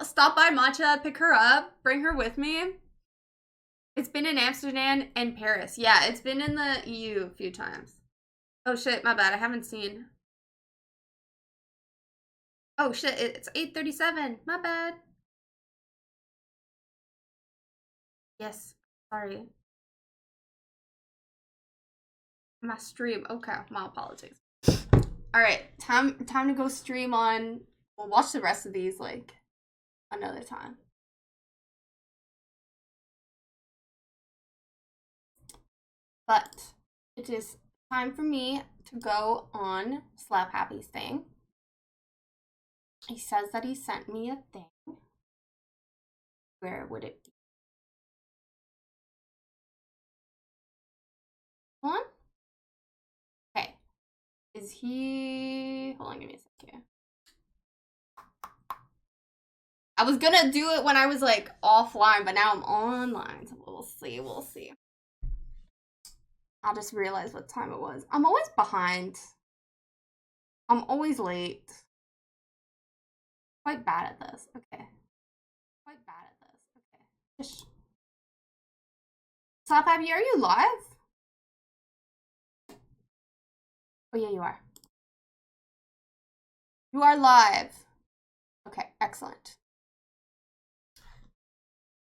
stop by Matcha, pick her up, bring her with me. It's been in Amsterdam and Paris. Yeah, it's been in the EU a few times. Oh shit, my bad. I haven't seen. Oh shit, it's 8:37. My bad. Yes, sorry. My stream. Okay, my apologies. Alright, time to go stream on. We'll watch the rest of these, like, another time. But it is time for me to go on Slap Happy's thing. He says that he sent me a thing. Where would it be? Hold on. Okay. Is he... Hold on, give me a sec here. I was gonna do it when I was, like, offline, but now I'm online, so we'll see. I just realized what time it was. I'm always behind. I'm always late. Quite bad at this. Okay. Slap Happy, are you live? Oh yeah, you are. You are live. Okay, excellent.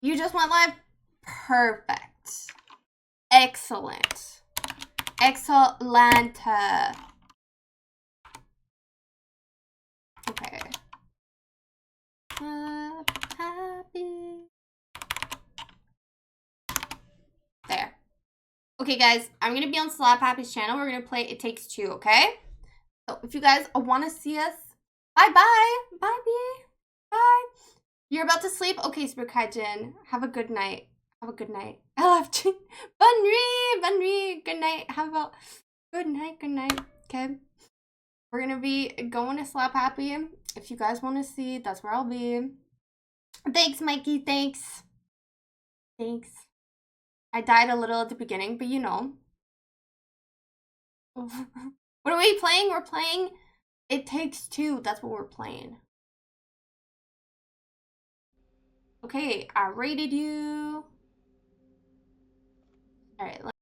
You just went live? Perfect. Excellent. Excellent. Okay. Happy. There. Okay, guys, I'm gonna be on Slap Happy's channel. We're gonna play It Takes Two, okay? So if you guys want to see us, bye, B. Bye. You're about to sleep? Okay, Super Kaijin. Have a good night. I love you. Bunri. Good night. How about good night. Okay. We're gonna be going to Slap Happy. If you guys want to see, that's where I'll be. Thanks, Mikey. Thanks. I died a little at the beginning, but you know. What are we playing? We're playing It Takes Two. That's what we're playing. Okay, I rated you. All right.